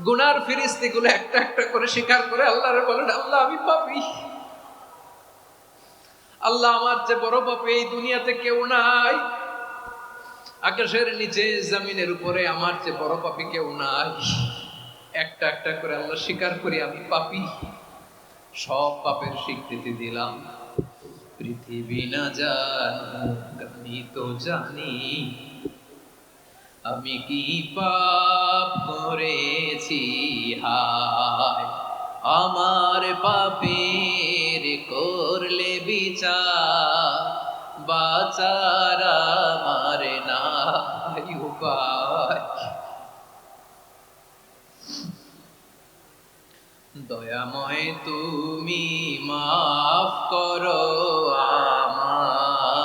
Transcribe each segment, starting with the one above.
গুনার ফিরিস্তিগুলো একটা একটা করে স্বীকার করে আল্লাহরে বলেন, আল্লাহ আমি পাপী, আল্লাহ আমার যে বড় পাপী এই দুনিয়াতে কেউ নাই, আকাশের নিচে জমিনের উপরে আমার যে বড় পাপী কেউ নাই। একটা একটা করে আল্লাহ স্বীকার করি আমি পাপী, সব পাপের স্বীকৃতি দিলাম। পৃথিবী না জানুক আমি তো জানি, আমি কি পাপ করেছি, হায় আমার পাপের করলে বিচার, বাঁচার আমার নাই উপায়। দয়াময় তুমি মাফ করো আমায়,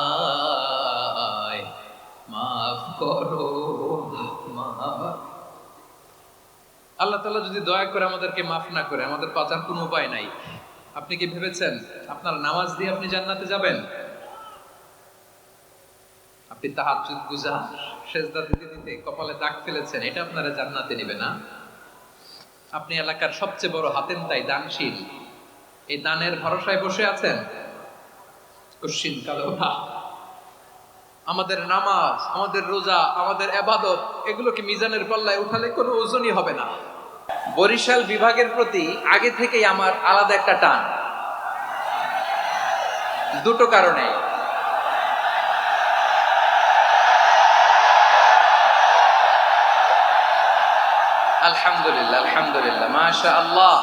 মাফ করো আমায়। আল্লাহ তাআলা যদি দয়া করে আমাদেরকে মাফ না করে, আমাদের বাঁচার কোনো উপায় নাই। আপনি কি ভেবেছেন আপনার নামাজ দিয়ে আপনি জান্নাতে যাবেন? আপনি তাহাজ্জুদ গুজার, সেজদা দিতে দিতে কপালে দাগ ফেলেছেন, এটা আপনারা জান্নাতে নেবে না? আপনি এলাকার সবচেয়ে বড় হাতেম তাই দানশীল, এই দানের ভরসায় বসে আছেন? কশিন কালো না। আমাদের নামাজ, আমাদের রোজা, আমাদের ইবাদত, এগুলোকে মিজানের পাল্লায় উঠালে কোনো ওজনই হবে না। বরিশাল বিভাগের প্রতি আগে থেকেই আমার আলাদা একটা টান, দুটো কারণে। আলহামদুলিল্লাহ, আলহামদুলিল্লাহ, মাশাআল্লাহ।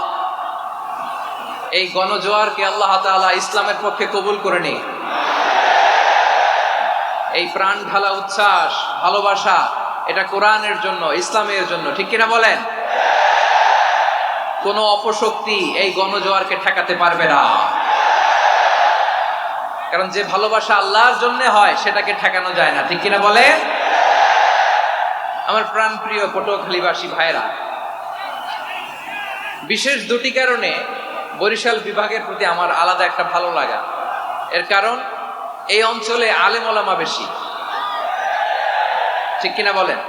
এই গণজোয়ারকে আল্লাহ তাআলা ইসলামের পক্ষে কবুল করে নিন। এই প্রাণ ঢালা উচ্ছ্বাস, ভালোবাসা, এটা কোরআনের জন্য, ইসলামের জন্য, ঠিক কিনা বলেন? কোন অপশক্তি এই গণজোয়ারকে ঠেকাতে পারবে না, কারণ যে ভালোবাসা আল্লাহর জন্য হয় সেটাকে ঠেকানো যায় না, ঠিক কিনা বলেন? আমার প্রাণ প্রিয় পটুয়াখালীবাসী ভাইরা, বিশেষ দুটি কারণে বরিশাল বিভাগের প্রতি আমার আলাদা একটা ভালো লাগা। এর কারণ এই অঞ্চলে আলেম ওলামা বেশি, ঠিক কিনা বলেন?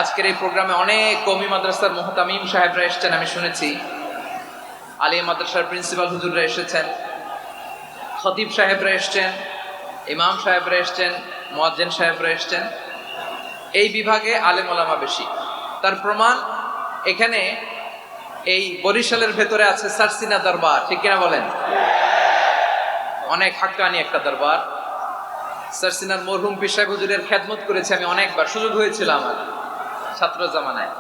আজকের এই প্রোগ্রামে অনেক কওমি মাদ্রাসার মুহতামিম সাহেবরা এসেছেন, আমি শুনেছি। আলিয়া মাদ্রাসার প্রিন্সিপাল হুজুররা এসেছেন, খতিব সাহেবরা এসেছেন, ইমাম সাহেবরা এসেছেন, মুয়াজ্জিন সাহেবরা এসেছেন। এই বিভাগে আলেম ওলামা বেশি। তার প্রমাণ এখানে এই বরিশালের ভেতরে আছে সারসিনা দরবার, ঠিক কিনা বলেন? অনেক হাক্কানি একটা দরবার। সারসিনার মরহুম পীর সাহেব হুজুরের খেদমত করেছি আমি অনেকবার, সুযোগ হয়েছিল আমার ছাত্র জামানায়।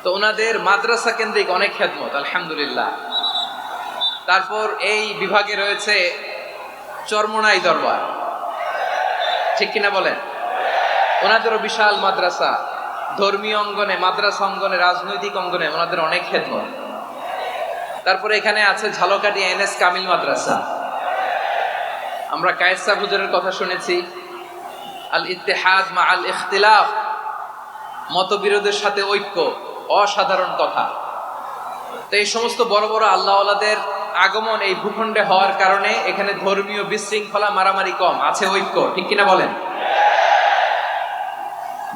তো ওনাদের মাদ্রাসা কেন্দ্রিক অনেক খেদমত, আলহামদুলিল্লাহ। তারপর এই বিভাগে রয়েছে চরমোনাই দরবার, ঠিক কিনা বলেন? ওনাদেরও বিশাল মাদ্রাসা, ধর্মীয় অঙ্গনে, মাদ্রাসা অঙ্গনে, রাজনৈতিক অঙ্গনে ওনাদের অনেক খেদমত। তারপরে এখানে আছে ঝালকাঠি এনএস কামিল মাদ্রাসা। আমরা কায়েস সাহেব হুজুরের কথা শুনেছি, আল ইত্তেহাদ মা আল ইখতিলাফ, মতবিরোধের সাথে ঐক্য, অসাধারণ কথা। তো এই সমস্ত বড় বড় আল্লাহওয়ালাদের আগমন এই ভূখণ্ডে হওয়ার কারণে এখানে ধর্মীয় বিশৃঙ্খলা, মারামারি কম, আছে ঐক্য, ঠিক কিনা বলেন?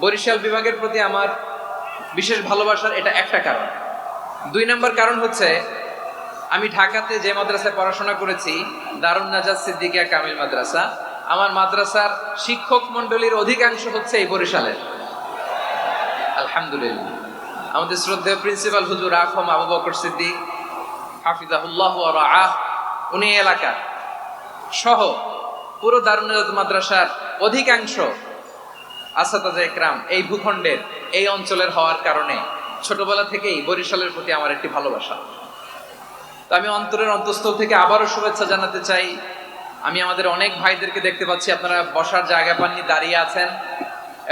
বরিশাল বিভাগের প্রতি আমার বিশেষ ভালোবাসার এটা একটা কারণ। দুই নম্বর কারণ হচ্ছে, আমি ঢাকাতে যে মাদ্রাসায় পড়াশোনা করেছি, দারুন নাজাত সিদ্দিকিয়া কামিল মাদ্রাসা, আমার মাদ্রাসার শিক্ষক মন্ডলীর অধিকাংশ হচ্ছে এই বরিশালের, আলহামদুলিল্লাহ। আমাদের শ্রদ্ধেয় প্রিন্সিপাল হুজুর আখম আবু বকর সিদ্দিক হাফিজাহুল্লাহ ওয়া রাআহ, উনি এলাকা সহ পুরো দারুন নাজাত মাদ্রাসার অধিকাংশ আসাতাজে একরাম এই ভূখণ্ডের, এই অঞ্চলের হওয়ার কারণে ছোটবেলা থেকেই বরিশালের প্রতি আমার একটি ভালোবাসা। তো আমি অন্তরের অন্তঃস্থল থেকে আবারও শুভেচ্ছা জানাতে চাই। আমি আমাদের অনেক ভাইদেরকে দেখতে পাচ্ছি, আপনারা বসার জায়গা পাননি, দাঁড়িয়ে আছেন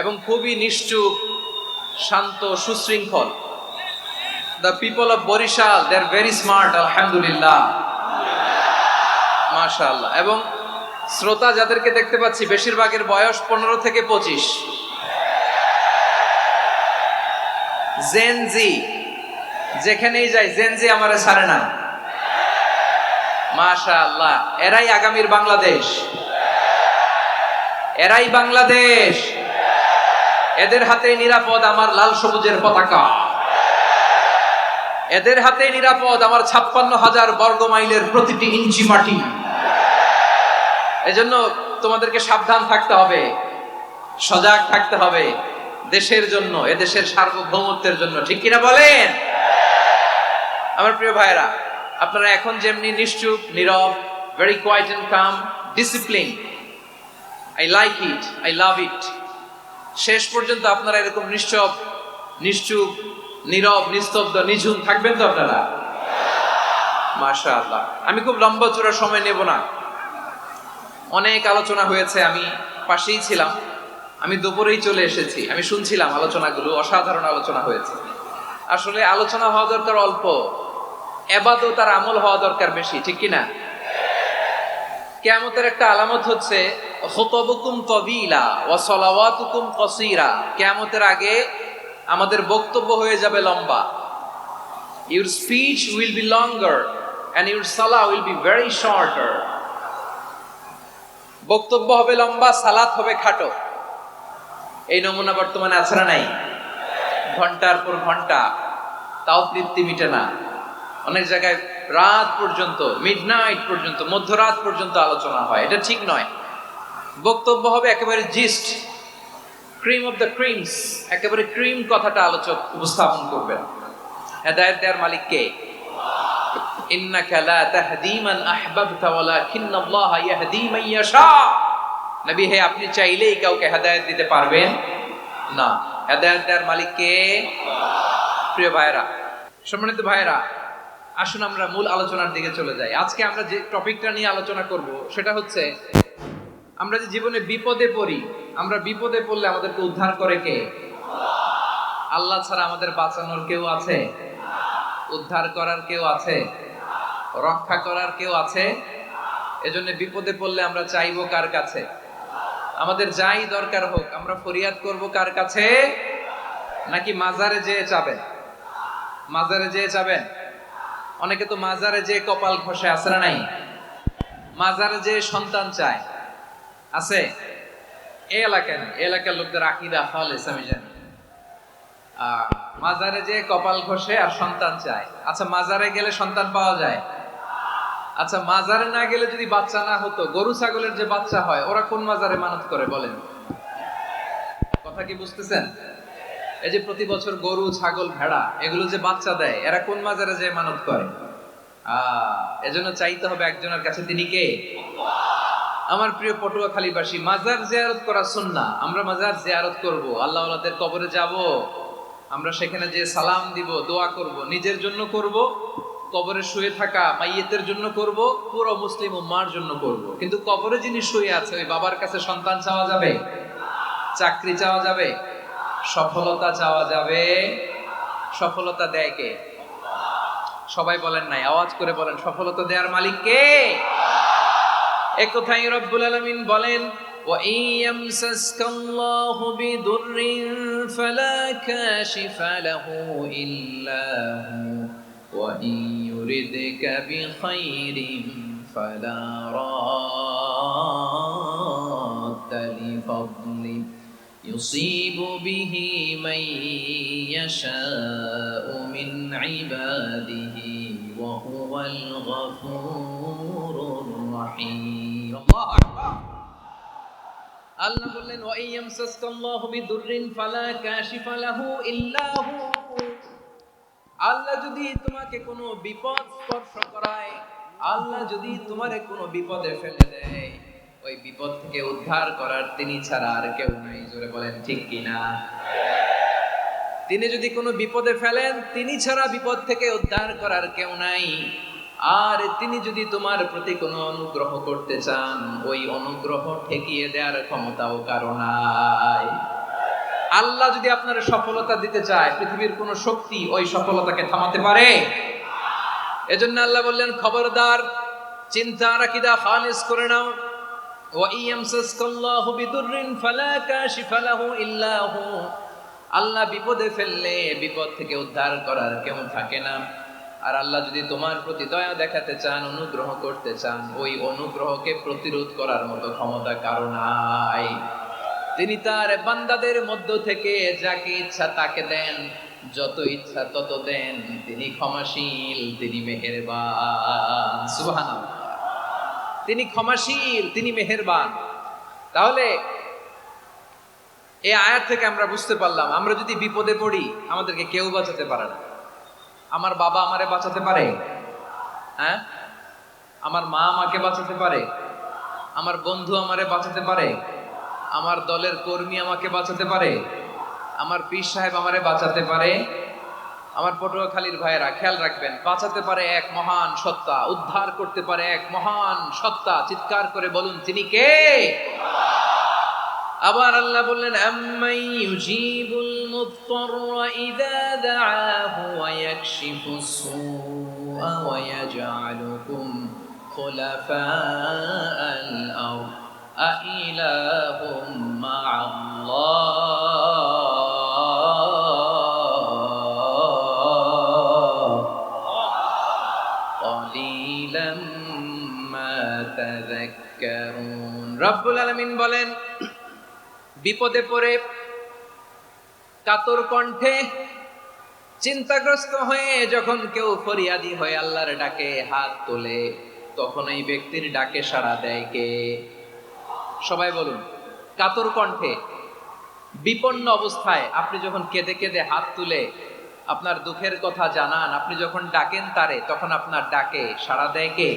এবং খুবই নিশ্চুপ, শান্ত, সুশৃঙ্খল। The people of Barishal, they are very smart, আলহামদুলিল্লাহ, মাশাআল্লাহ। এবং শ্রোতা যাদেরকে দেখতে পাচ্ছি, বেশিরভাগের বয়স 15 থেকে 25। জেনজি, যেখানেই যাই জেনজি আমারে ছাড়ে না, মাশাআল্লাহ। এরাই আগামীর বাংলাদেশ, এরাই বাংলাদেশ, এদের হাতে নিরাপদ আমার লাল সবুজের পতাকা। এদের হাতে নিরাপদ আমার 56,000 বর্গ মাইলের প্রতিটি ইঞ্চি মাটি। এজন্য তোমাদেরকে সাবধান থাকতে হবে, সজাগ থাকতে হবে দেশের জন্য, এদেশের সার্বভৌমত্বের জন্য, ঠিক কিনা বলেন? আমার প্রিয় ভাইরা, আপনারা এখন যেমনি নিশ্চুপ, নীরব, very quiet and calm, discipline, I like it, I love it, শেষ পর্যন্ত আপনারা এরকম নিশ্চুপ, নীরব, নিস্তব্ধ, নিঝুম থাকবেন তো আপনারা? মাশাআল্লাহ। আমি খুব লম্বা চূড়া সময় নেব না, অনেক আলোচনা হয়েছে, আমি পাশেই ছিলাম, আমি দুপুরেই চলে এসেছি, আমি শুনছিলাম আলোচনাগুলো, অসাধারণ আলোচনা হয়েছে। আসলে আলোচনা হওয়া দরকার অল্প, ইবাদত আর আমল হওয়া দরকার বেশি, ঠিক কিনা? কিয়ামতের একটা আলামত হচ্ছে খুতুবুকুম তাবিলা ওয়া সালাওয়াতুকুম কাসীরা। কিয়ামতের আগে আমাদের বক্তব্য হয়ে যাবে লম্বা। Your speech will be longer and your salah will be very shorter. বক্তব্য হবে লম্বা, সালাত হবে খাটো। এই নমুনা বর্তমানে আছে না নাই? ঘন্টার পর ঘন্টা, তাও তৃপ্তি মিটে না। অনেক জায়গায় রাত পর্যন্ত, মিডনাইট পর্যন্ত, মধ্যরাত পর্যন্ত আলোচনা হয়, এটা ঠিক নয়। বক্তব্য হবে একেবারে gist, cream of the creams, একেবারে ক্রিম কথাটা আলোচক উপস্থাপন করবেন। হেদায়েত দেওয়ার মালিক কে? ইন্নাকা লা তাহদি মান আহবাবতা ওয়ালাকিন্নাল্লাহা ইয়াহদি মান ইয়াশা। নবী হে, আপনি চাইলেই কাউকে হেদায়েত দিতে পারবেন না, হেদায়েত দেওয়ার মালিক কে? প্রিয় ভাইরা, সম্মানিত ভাইরা, আসুন আমরা মূল আলোচনার দিকে চলে যাই। আজকে আমরা যে টপিকটা নিয়ে আলোচনা করব সেটা হচ্ছে, আমরা যে জীবনে বিপদে পড়ি, আমরা বিপদে পড়লে আমাদেরকে উদ্ধার করে কে? আল্লাহ ছাড়া আমাদের বাঁচানোর কেউ আছে? উদ্ধার করার কেউ আছে? রক্ষা করার কেউ আছে? এজন্য বিপদে পড়লে আমরা চাইবো কার কাছে? আমাদের যাই দরকার হোক আমরা ফরিয়াদ করব কার কাছে? নাকি মাজারে যেয়ে চাবেন? মাজারে যেয়ে চাবেন? অনেকে তো মাজারে যেয়ে কপাল ঘষে, আছে না নাই? মাজারে যেয়ে সন্তান চায়, আছে? এই এলাকায় না, এই এলাকার লোকদের আকীদা খালেস আমি জানি। মাজারে যেয়ে কপাল ঘষে আর সন্তান চায়। আচ্ছা, মাজারে গেলে সন্তান পাওয়া যায়? আচ্ছা, মাজারে না গেলে যদি বাচ্চা না হতো, গরু ছাগলের যে বাচ্চা হয়, ওরা কোন মাজারে মানত করে বলেন? কথা কি বুঝতেছেন? এই যে প্রতি বছর গরু, ছাগল, ভেড়া এগুলো যে বাচ্চা দেয়, এরা কোন মাজারে যে মানত করে? এজন্য চাইতে হবে একজনের কাছে, তিনি কে? আমার প্রিয় পটুয়াখালীবাসী, মাজার জিয়ারত করা সুন্নাহ। আমরা মাজার জিয়ারত করব, আল্লাহ ওয়ালাদের কবরে যাব, আমরা সেখানে যে সালাম দিব, দোয়া করব, নিজের জন্য করব, কবরে শুয়ে থাকা মাইয়েতের জন্য করব, পুরো মুসলিম উম্মার জন্য করব। কিন্তু কবরে যিনি শুয়ে আছে, ওই বাবার কাছে সন্তান চাওয়া যাবে? চাকরি চাওয়া যাবে? সফলতা চাওয়া যাবে? সফলতা দেয় কে? সবাই বলেন নাই, আওয়াজ করে বলেন, সফলতা দেওয়ার মালিক কে? এক কথাই রব্বুল আলামিন বলেন, ওয়া ইয়ামসাসকাল্লাহু বিদুররিন ফালা কাশিফা লাহু ইল্লা হু ওয়া ইয়ুরিদকা বিখাইরিন ফালা রাদ্দা লিফাদলি ইউসিবু বিহি মান ইয়াশাউ মিন ইবাদিহি ওয়া হুয়াল গফুরুর রহিম। আল্লাহু আকবার। আল্লাহ বললেন, ওয়া ইয়ামসাসকাল্লাহু বিদুররিন ফালা কাশিফা লাহু ইল্লা হু। আল্লাহ যদি তোমাকে কোনো বিপদ স্পর্শ করায়, আল্লাহ যদি তোমারে কোনো বিপদে ফেলে দেয়, ওই বিপদ থেকে উদ্ধার করার তিনি ছাড়া আর কেউ নাই। জোরে বলেন ঠিক কিনা? তিনি যদি কোনো বিপদে ফেলেন, তিনি ছাড়া বিপদ থেকে উদ্ধার করার কেউ নাই। আর তিনি যদি তোমার প্রতি কোনো অনুগ্রহ করতে চান, ওই অনুগ্রহ ঠেকিয়ে দেওয়ার ক্ষমতাও কারো নাই। আল্লাহ যদি আপনার সফলতা দিতে চায়, পৃথিবীর কোন শক্তি ওই সফলতাকে থামাতে পারে? এজন্য আল্লাহ বললেন, খবরদার, চিন্তার আকীদা খালিস করে নাও। ওয়া ইয়ামসাসকাল্লাহু বিদুররিন ফালা কাশিফা লাহু ইল্লা হু। আল্লাহ বিপদে ফেললে বিপদ থেকে উদ্ধার করার কেউ থাকে না। আর আল্লাহ যদি তোমার প্রতি দয়া দেখাতে চান, অনুগ্রহ করতে চান, ওই অনুগ্রহকে প্রতিরোধ করার মতো ক্ষমতা কারো নাই। তিনি তার বান্দাদের মধ্য থেকে যাকে ইচ্ছা তাকে দেন, যত ইচ্ছা তত দেন, তিনি ক্ষমাশীল, তিনি মেহেরবান। সুবহানাল্লাহ। তিনি ক্ষমাশীল, তিনি মেহেরবান। তাহলে এই আয়াত থেকে আমরা বুঝতে পারলাম, আমরা যদি বিপদে পড়ি আমাদেরকে কেউ বাঁচাতে পারে না। আমার বাবা আমারে বাঁচাতে পারে? হ্যাঁ। আমার মা আমাকে বাঁচাতে পারে? আমার বন্ধু আমারে বাঁচাতে পারে? আমার দলের কর্মী আমাকে বাঁচাতে পারে? আমার পীর সাহেব আমারে বাঁচাতে পারে? আমার পটুয়াখালীর ভাইয়েরা খেয়াল রাখবেন, বাঁচাতে পারে এক মহান সত্তা, উদ্ধার করতে পারে এক মহান সত্তা। চিৎকার করে বলুন, তিনি কে? আবার আল্লাহ বললেন, আম্মাই ইউজিবুল মুত্তাররা ইযা দাআহু ওয়া ইয়াকশিফুস সুআ ওয়া ইয়াজআলুকুম খুলাফাআল আরদ আইলাহুম মা'আল্লাহ ক্বালিলাম মা তাযাক্কারুন। রব্বুল আলামিন বলেন, বিপদে পড়ে কাতর কণ্ঠে চিন্তাগ্রস্ত হয়ে যখন কেউ ফরিয়াদি হয়ে আল্লাহর ডাকে হাত তোলে, তখন এই ব্যক্তির ডাকে সাড়া দেয় কে? সবাই বলুন। কাতর কণ্ঠে বিপন্ন অবস্থায় আপনি যখন কেঁদে কেঁদে হাত তুলে আপনার দুঃখের কথা জানান, আপনি যখন ডাকেন তারে, তখন আপনার ডাকে সাড়া দেয় কে?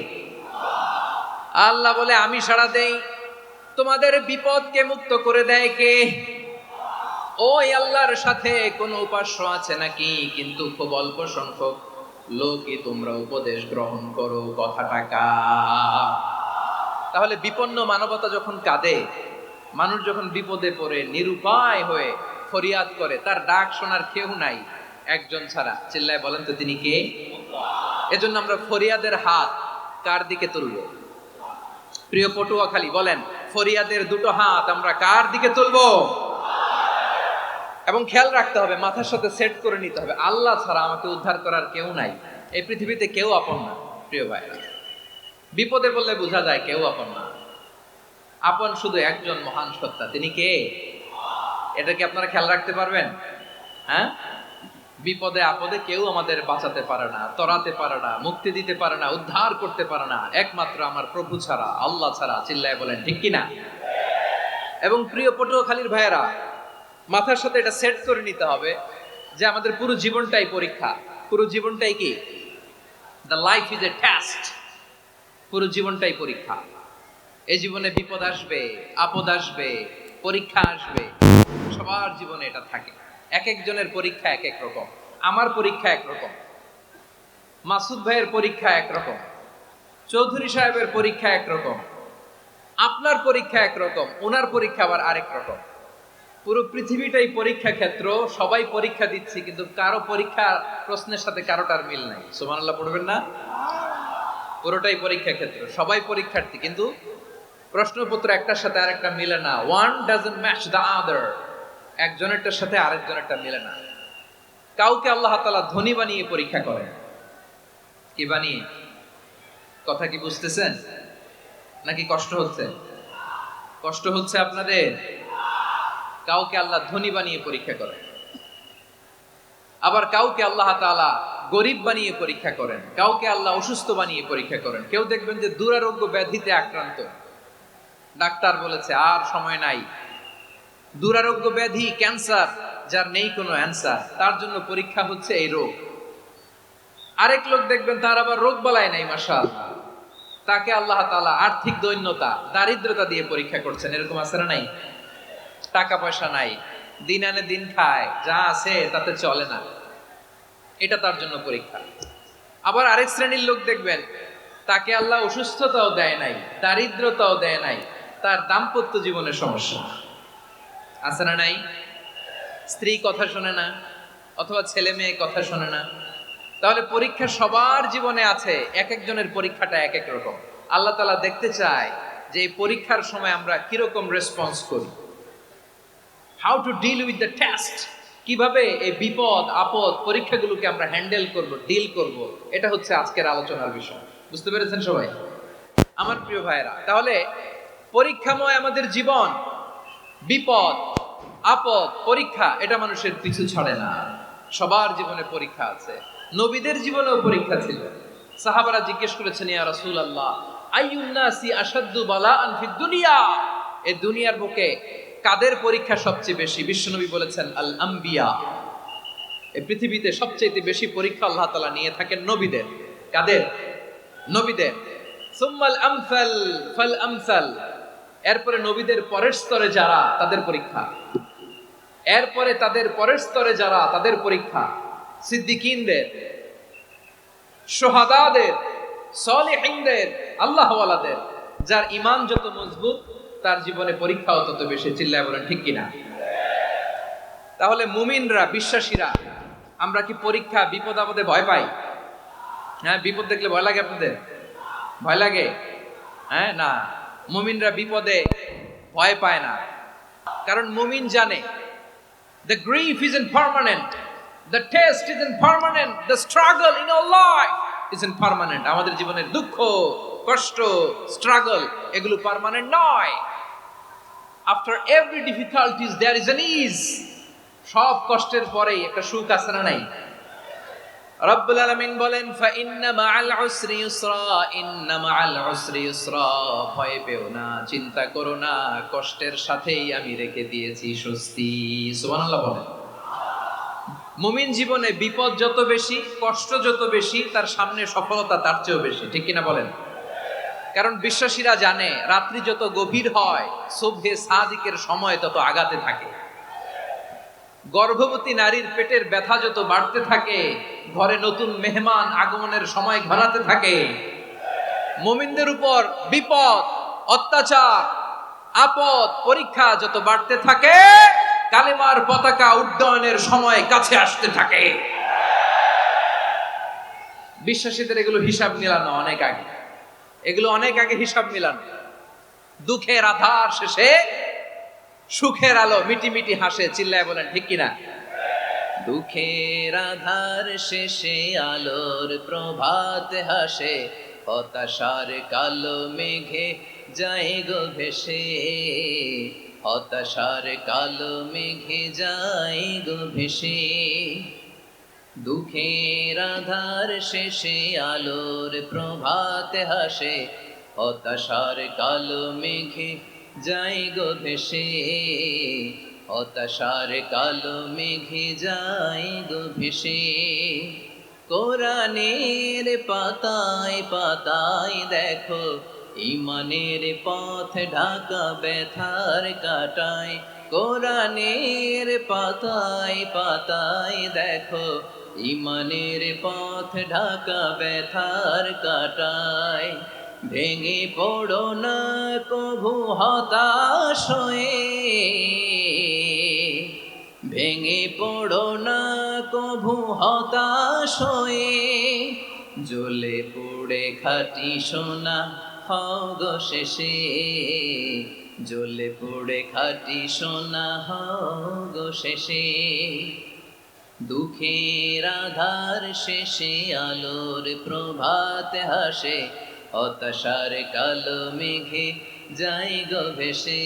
আল্লাহ বলে, আমি সাড়া দেই। তোমাদের বিপদকে মুক্ত করে দেয় কে? ওই আল্লাহর সাথে কোন উপাস্য আছে নাকি? কিন্তু খুব অল্প সংখ্যক লোকই তোমরা উপদেশ গ্রহণ করো। কথাটা কার? তাহলে বিপন্ন মানবতা যখন কাঁদে, মানুষ যখন বিপদে পড়ে নিরুপায় হয়ে ফরিয়াদ করে, তার ডাক শোনার কেউ নাই একজন ছাড়া। চিল্লায় বলেন তো, তিনি কে? এজন্য আমরা ফরিয়াদের হাত কার দিকে তুলবো? প্রিয় পটুয়াখালী, বলেন, ফরিয়াদের দুটো হাত আমরা কার দিকে তুলবো? এবং খেয়াল রাখতে হবে, মাথার সাথে সেট করে নিতে হবে, আল্লাহ ছাড়া আমাকে উদ্ধার করার কেউ নাই। এই পৃথিবীতে কেউ আপন না। প্রিয় ভাই, বিপদে বললে বোঝা যায় কেউ আপন না। আপন শুধু একজন মহান সত্তা, তিনি কে? এটা কি আপনারা খেয়াল রাখতে পারবেন? হ্যাঁ। বিপদে আপদে কেউ আমাদের বাঁচাতে পারে না, তরাতে পারে না, মুক্তি দিতে পারে না, উদ্ধার করতে পারে না, একমাত্র আমার প্রভু ছাড়া, আল্লাহ ছাড়া। চিল্লায় বলেন ঠিক কিনা? এবং প্রিয় পটুয়াখালীর ভাইয়েরা, মাথার সাথে এটা সেট করে নিতে হবে যে আমাদের পুরো জীবনটাই পরীক্ষা। পুরো জীবনটাই কি? The life is a test. পুরো জীবনটাই পরীক্ষা। এই জীবনে বিপদ আসবে, আপদ আসবে, পরীক্ষা আসবে, সবার জীবনে এটা থাকে। এক একজনের পরীক্ষা এক এক রকম। আমার পরীক্ষা একরকম, মাসুদ ভাইয়ের পরীক্ষা একরকম, চৌধুরী সাহেবের পরীক্ষা একরকম, আপনার পরীক্ষা একরকম, ওনার পরীক্ষা আবার আরেক রকম। পুরো পৃথিবীটাই পরীক্ষা ক্ষেত্র, সবাই পরীক্ষা দিচ্ছি, কিন্তু কারো পরীক্ষা প্রশ্নের সাথে কারোটার মিল নাই। সুবহানাল্লাহ পড়বেন না? পুরোটাই পরীক্ষা ক্ষেত্র, সবাই পরীক্ষার্থী, কিন্তু প্রশ্নপত্র একটার সাথে আরেকটা মিলে না। One doesn't match the other. একজনেরটার সাথে আরেকজনেরটা মিলে না। কাউকে আল্লাহ তাআলা ধনী বানিয়ে পরীক্ষা করেন। কি বানিয়ে? কথা কি বুঝতেছেন নাকি কষ্ট হচ্ছে? কষ্ট হচ্ছে আপনাদের? কাউকে আল্লাহ ধনী বানিয়ে পরীক্ষা করেন, আবার কাউকে আল্লাহ তাআলা গরিব বানিয়ে পরীক্ষা করেন, কাউকে আল্লাহ অসুস্থ বানিয়ে পরীক্ষা করেন। কেউ দেখবেন যে দুরারোগ্য ব্যাধিতে আক্রান্ত, ডাক্তার বলেছে আর সময় নাই, দুরারোগ্য ব্যাধি, ক্যান্সার, যার নেই কোনো অ্যান্সার, তার জন্য পরীক্ষা হচ্ছে এই রোগ। আরেক লোক দেখবেন তার আবার রোগ বালাই নাই, মাশাআল্লাহ, তাকে আল্লাহ তাআলা আর্থিক দৈন্যতা, দারিদ্রতা দিয়ে পরীক্ষা করছেন। এরকম আছে না নাই? টাকা পয়সা নাই, দিন আনে দিন খায়, যা আছে তাতে চলে না, এটা তার জন্য পরীক্ষা। আবার আরেক শ্রেণীর লোক দেখবেন তাকে আল্লাহ অসুস্থতাও দেয় নাই, দারিদ্রতাও দেয় নাই, তার দাম্পত্য জীবনের সমস্যা আছে না নাই? স্ত্রী কথা শোনে না, অথবা ছেলে মেয়ে কথা শোনে না। তাহলে পরীক্ষা সবার জীবনে আছে, এক একজনের পরীক্ষাটা এক এক রকম। আল্লাহ তাআলা দেখতে চায় যে এই পরীক্ষার সময় আমরা কিরকম রেসপন্স করি। How to deal with the test, কিভাবে এই বিপদ আপদ পরীক্ষাগুলোকে আমরা হ্যান্ডেল করব, ডিল করব, এটা হচ্ছে আজকের আলোচনার বিষয়। বুঝতে পেরেছেন সবাই? আমার প্রিয় ভাইয়েরা, তাহলে পরীক্ষাময় আমাদের জীবন, বিপদ আপদ পরীক্ষা, এটা মানুষের পিছু ছাড়ে না। সবার জীবনে পরীক্ষা আছে, নবীদের জীবনেও পরীক্ষা ছিল। সাহাবারা জিজ্ঞেস করেছেন, ইয়া রাসূলুল্লাহ, আইয়ুন নাসি আশাদ্দু বালাআন ফিদ দুনিয়া, এই দুনিয়ার বুকে কাদের পরীক্ষা সবচেয়ে বেশি? বিশ্বনবী বলেছেন, আল আম্বিয়া। এই পৃথিবীতে সবচেয়ে বেশি পরীক্ষা আল্লাহ তাআলা নিয়ে থাকেন নবীদের। কাদের? নবীদের। সুম্মাল আমসাল ফাল আমসাল, এরপরে নবীদের পরের স্তরে যারা, তাদের পরীক্ষা। এরপরে তাদের পরের স্তরে যারা, তাদের পরীক্ষা। সিদ্দিকিনদের, শুহাদাদের, সলিহিনদের, আল্লাহওয়ালাদের। যার ঈমান যত মজবুত, তার জীবনে পরীক্ষাও তত বেশি। চিল্লায় বলেন ঠিক কিনা? তাহলে মুমিনরা, বিশ্বাসীরা, আমরা কি পরীক্ষা, বিপদ আপদে ভয় পাই? হ্যাঁ, বিপদ দেখলে ভয় লাগে আপনাদের? ভয় লাগে? হ্যাঁ, না, মুমিনরা বিপদে ভয় পায় না। কারণ মুমিন জানে, the grief isn't permanent, the test isn't permanent, the struggle in our life isn't permanent. আমাদের জীবনের দুঃখ, কষ্ট, স্ট্রাগল, এগুলো পার্মানেন্ট নয়। After every difficulties there is an ease. সব কষ্টের পরেই একটা সুখ আছে না নাই? রব্বুল আলামিন বলেন, ফা ইন্না মাআল উসরি ইউসরা, ইন্না মাআল উসরি ইউসরা, ভয় পেও না, চিন্তা করো না, কষ্টের সাথেই আমি রেখে দিয়েছি স্বস্তি। সুবহানাল্লাহ বলেন। মুমিন জীবনে বিপদ যত বেশি, কষ্ট যত বেশি, তার সামনে সফলতা তার চেয়েও বেশি। ঠিক কিনা বলেন? কারণ বিশ্বাসীরা জানে, রাত্রি যত গভীর হয়, সুবহে সাদিকের সময় তত আগাতে থাকে। গর্ভবতী নারীর পেটের ব্যথা যত বাড়তে থাকে, ঘরে নতুন মেহমান আগমনের সময় ঘনাতে থাকে। মুমিনদের উপর বিপদ, অত্যাচার, আপদ, পরীক্ষা যত বাড়তে থাকে, কালেমার পতাকা উড্ডয়নের সময় কাছে আসতে থাকে। বিশ্বাসীদের এগুলো হিসাব মিলানো অনেক আগে, এগুলো অনেক আগে হিসাব মিলানো। দুঃখের আধার শেষে সুখের আলো মিটি মিটি হাসে। চিল্লায় বলেন ঠিক কিনা? দুঃখের আধার শেষে আলোর প্রভাত হাসে, হতাশার কালো মেঘে যায় গো ভেসে, হতাশার কালো মেঘে যায় গো ভেসে। দুঃখের আধার শেষে আলোর প্রভাত হাসে, হতাশার কালো মেঘে যায় গো ভেসে, হতাশার কালো মেঘে যায় গো ভেসে। কোরআনের পাতায় পাতায় দেখো, ঈমানের পথ ঢাকা ব্যথার কাটায়। কোরআনের পাতায় পাতায় দেখো, ঈমানের পথ ঢাকা ব্যথার কাটায়। ভেঙে পড়ো না কভু হতাশ হয়ে, ভেঙে পড়ো না কভু হতাশ হয়ে, জ্বলে পুড়ে খাঁটি সোনা হও গো শেষে, জ্বলে পুড়ে খাঁটি সোনা হও গো শেষে। দুঃখের আধার শেষে আলোর প্রভাত হাসে, হতাশার কালো মেঘে যায় গো ভেসে,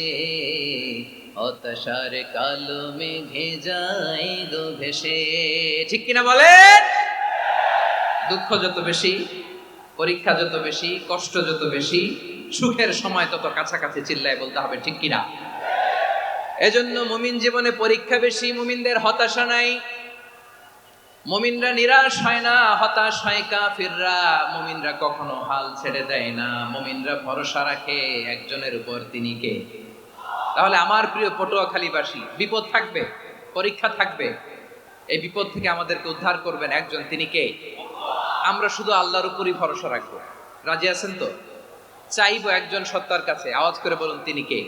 হতাশার কালো মেঘে যায় গো ভেসে। ঠিক কিনা বলেন? দুঃখ যত বেশি, পরীক্ষা যত বেশি, কষ্ট যত বেশি, সুখের সময় তত কাছাকাছি। চিল্লায় বলতে হবে ঠিক কিনা? এজন্য মুমিন জীবনে পরীক্ষা বেশি, মুমিনদের হতাশা নাই। মুমিনরা নিরাশ হয় না, হতাশ হয় কাফিররা। মুমিনরা কখনো হাল ছেড়ে দেয় না, মুমিনরা ভরসা রাখে একজনের উপর, তিনি কে? তাহলে আমার প্রিয় পটুয়াখালীবাসী, বিপদ থাকবে, পরীক্ষা থাকবে, এই বিপদ থেকে আমাদেরকে উদ্ধার করবেন একজন, তিনি কে? আমরা শুধু আল্লাহর উপরই ভরসা রাখবো। রাজি আছেন তো? চাইবো একজন সত্তার কাছে, আওয়াজ করে বলুন তিনি কে?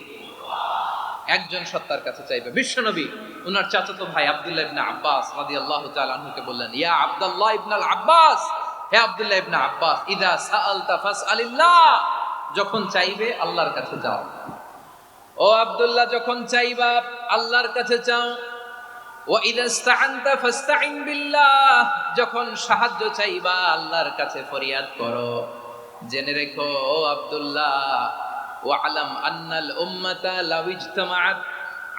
একজন সত্তার কাছে চাইবে। বিশ্বনবী উনার চাচাতো ভাই আব্দুল্লাহ ইবনে আব্বাস রাদিয়াল্লাহু তাআলা আনহুকে বললেন, ইয়া আব্দুল্লাহ ইবনুল আব্বাস, হে আব্দুল্লাহ ইবনে আব্বাস, ইযা সাআলতা ফাসআলিল্লাহ, যখন চাইবে আল্লাহর কাছে যাও। ও আব্দুল্লাহ, যখন চাইবা আল্লাহর কাছে চাও। ওয়া ইযা ইসতাআনতা ফাসতাইন বিল্লাহ, যখন সাহায্য চাইবা আল্লাহর কাছে ফরিয়াদ করো। জেনে রেখো ও আব্দুল্লাহ, ওয়া'লাম আন্নাল উম্মাতা লাউ ইজতামাআত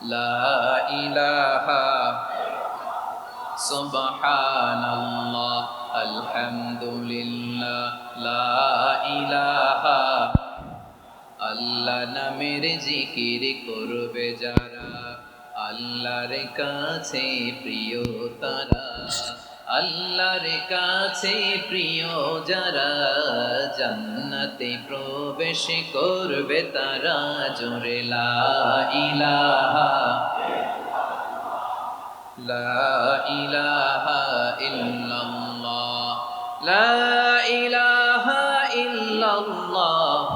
লা ইলাহা সুবহানাল্লাহ আলহামদুলিল্লাহ লা ইলাহা। আল্লাহ নামের জিকির করবে যারা, আল্লাহর কাছে প্রিয় তারা, আল্লাহর কাছে প্রিয় যারা, জান্নাতে প্রবেশ করবে তারা। জোরে লা ইলাহা, লা ইলাহা ইল্লাল্লাহ, লা ইলাহা ইল্লাল্লাহ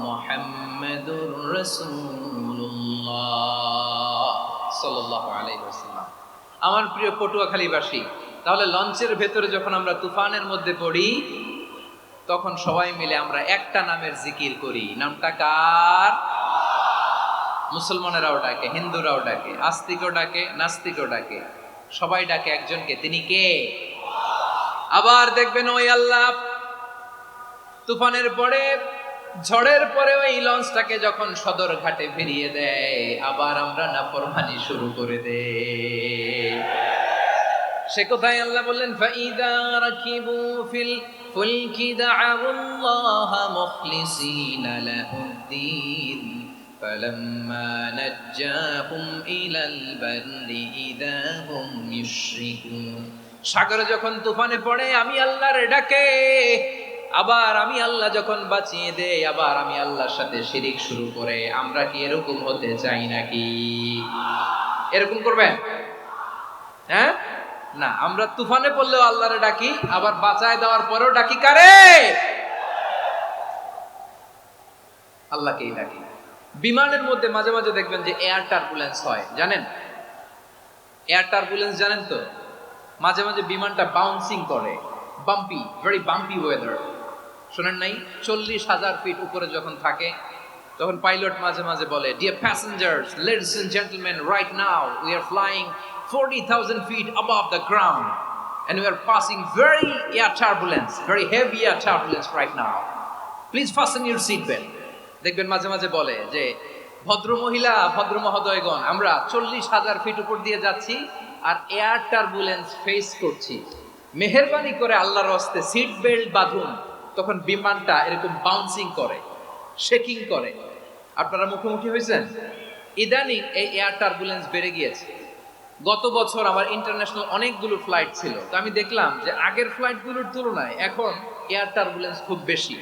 মুহাম্মাদুর রাসূলুল্লাহ সাল্লাল্লাহু আলাইহি ওয়াসাল্লাম। আমার প্রিয় পটুয়াখালীবাসী, তাহলে লঞ্চের ভেতরে যখন আমরা তুফানের মধ্যে পড়ি, তখন সবাই মিলে আমরা একটা নামের জিকির করি। নামটা কার? মুসলমানেরাও ডাকে, হিন্দুরাও ডাকে, আস্তিকও ডাকে, নাস্তিকও ডাকে, সবাই ডাকে একজনকে। তিনি কে? আবার দেখবেন ওই আল্লাহ তুফানের পরে, ঝড়ের পরে ওই লঞ্চটাকে যখন সদর ঘাটে ফিরিয়ে দেয়, আবার আমরা নাফরমানি শুরু করে দেই। সে কোথায় আল্লাহ বললেন, ফাইদা রাকিবু ফিল ফুলকি দা'আউল্লাহ মুখলিসিনা লাহুদ্দিন ফালাম্মা নাজ্জাহুম ইলাল বাররি ইযা হুম ইউশরিকুন। সাগরে যখন তুফানে পড়ে আমি আল্লাহর ডাকে, আবার আমি আল্লাহ যখন বাঁচিয়ে দেই, আবার আমি আল্লাহর সাথে শিরিক শুরু করে। আমরা কি এরকম হতে চাই নাকি? এরকম করবেন? হ্যাঁ না, আমরা তুফানে পড়লেও আল্লাহরে ডাকি, আবার বাঁচায় দেওয়ার পরেও ডাকি কারে? আল্লাহকেই ডাকি। বিমানের মধ্যে মাঝে মাঝে দেখবেন যে এয়ার টার্বুলেন্স হয়, জানেন? এয়ার টার্বুলেন্স জানেন তো? মাঝে মাঝে বিমানটা বাউন্সিং করে, বাম্পি, ভেরি বাম্পি ওয়েদার। শোনেন নাই? 40,000 ফিট উপরে যখন থাকে, তখন পাইলট মাঝে মাঝে বলে, dear passengers, ladies and gentleman, right now we are flying 40,000 feet above the ground and we are passing very air turbulence, very heavy air turbulence right now. Please fasten your seat belt. দেখবেন মাঝে মাঝে বলে যে, ভদ্র মহিলা, ভদ্র মহোদয়গণ, আমরা 40,000 ফিট উপর দিয়ে যাচ্ছি আর এয়ার টার্বুলেন্স ফেস করছি, মেহেরবানি করে আল্লাহর হস্তে সিট বেল্ট বাঁধুন। তখন বিমানটা এরকম বাউন্সিং করে, শেকিং করে। আপনারা মুখোমুখি হয়েছেন? ইদানিং এই এয়ার টার্বুলেন্স বেড়ে গিয়েছে। গত বছর আমার ইন্টারন্যাশনাল অনেকগুলো ফ্লাইট ছিল, তো আমি দেখলাম যে আগের ফ্লাইটগুলোর তুলনায় এখন এয়ার টার্বুলেন্স খুব বেশি।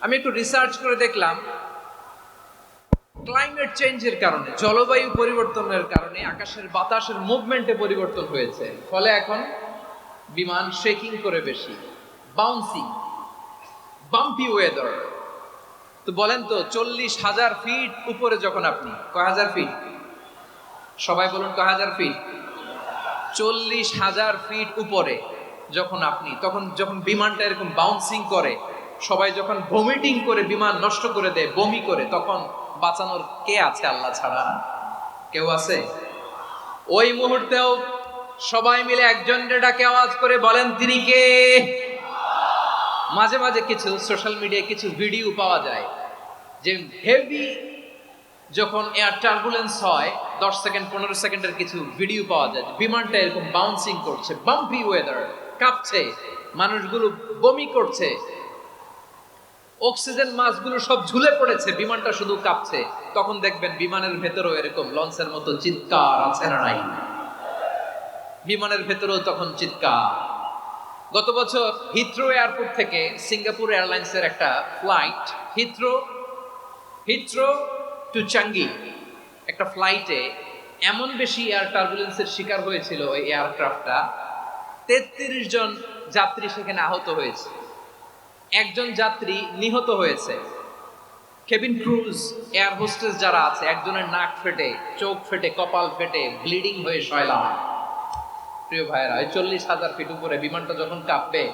আমি একটু রিসার্চ করে দেখলাম, ক্লাইমেট চেঞ্জের কারণে, জলবায়ু পরিবর্তনের কারণে আকাশের বাতাসের মুভমেন্টে পরিবর্তন হয়েছে, ফলে এখন বিমান শেকিং করে বেশি, বাউন্সিং, বাম্পি ওয়েদার। তো বলেন তো, 40,000 ফিট উপরে যখন আপনি, কয় হাজার ফিট? সবাই বলুন কয় হাজার ফিট? 40,000 ফিট উপরে যখন আপনি, তখন যখন বিমানটা এরকম বাউন্সিং করে, সবাই যখন ভমিটিং করে বিমান নষ্ট করে দেয়, বমি করে, তখন বাঁচানোর কে আছে আল্লাহ ছাড়া? কেউ আছে? ওই মুহূর্তেও সবাই মিলে একজনের ডাকে আওয়াজ করে বলেন, তিনি কে? মাঝে মাঝে কিছু সোশ্যাল মিডিয়ায় কিছু ভিডিও পাওয়া যায় যে হেভি যখন এয়ার টার্বুলেন্স হয়, 10 সেকেন্ড 15 সেকেন্ডের কিছু ভিডিও পাওয়া যায়, বিমানটা এরকম বাউন্সিং করছে, বাম্পি ওয়েদার, কাঁপছে, মানুষগুলো বমি করছে, অক্সিজেন মাস্কগুলো সব ঝুলে পড়েছে, বিমানটা শুধু কাঁপছে। তখন দেখবেন বিমানের ভেতরেও এরকম লঞ্চের মতো চিৎকার আছে না নাই? বিমানের ভেতরেও তখন চিৎকার। গত বছর হিথ্রো এয়ারপোর্ট থেকে সিঙ্গাপুর এয়ারলাইন্সের একটা ফ্লাইট, হিথ্রো টু চাঙ্গি, একটা ফ্লাইটে এমন বেশি এয়ার টার্বুলেন্সের শিকার হয়েছিল ওই এয়ারক্রাফটটা, 33 জন যাত্রী সেখানে আহত হয়েছে, একজন যাত্রী নিহত হয়েছে। কেবিন ক্রুজ, এয়ার হোস্টেস যারা আছে, একজনের নাক ফেটে, চোখ ফেটে, কপাল ফেটে, ব্লিডিং হয়ে শয়লা। প্রিয় ভাইয়েরা, 40,000 ফিট উপরে বিমানটা যখন কাঁপবে,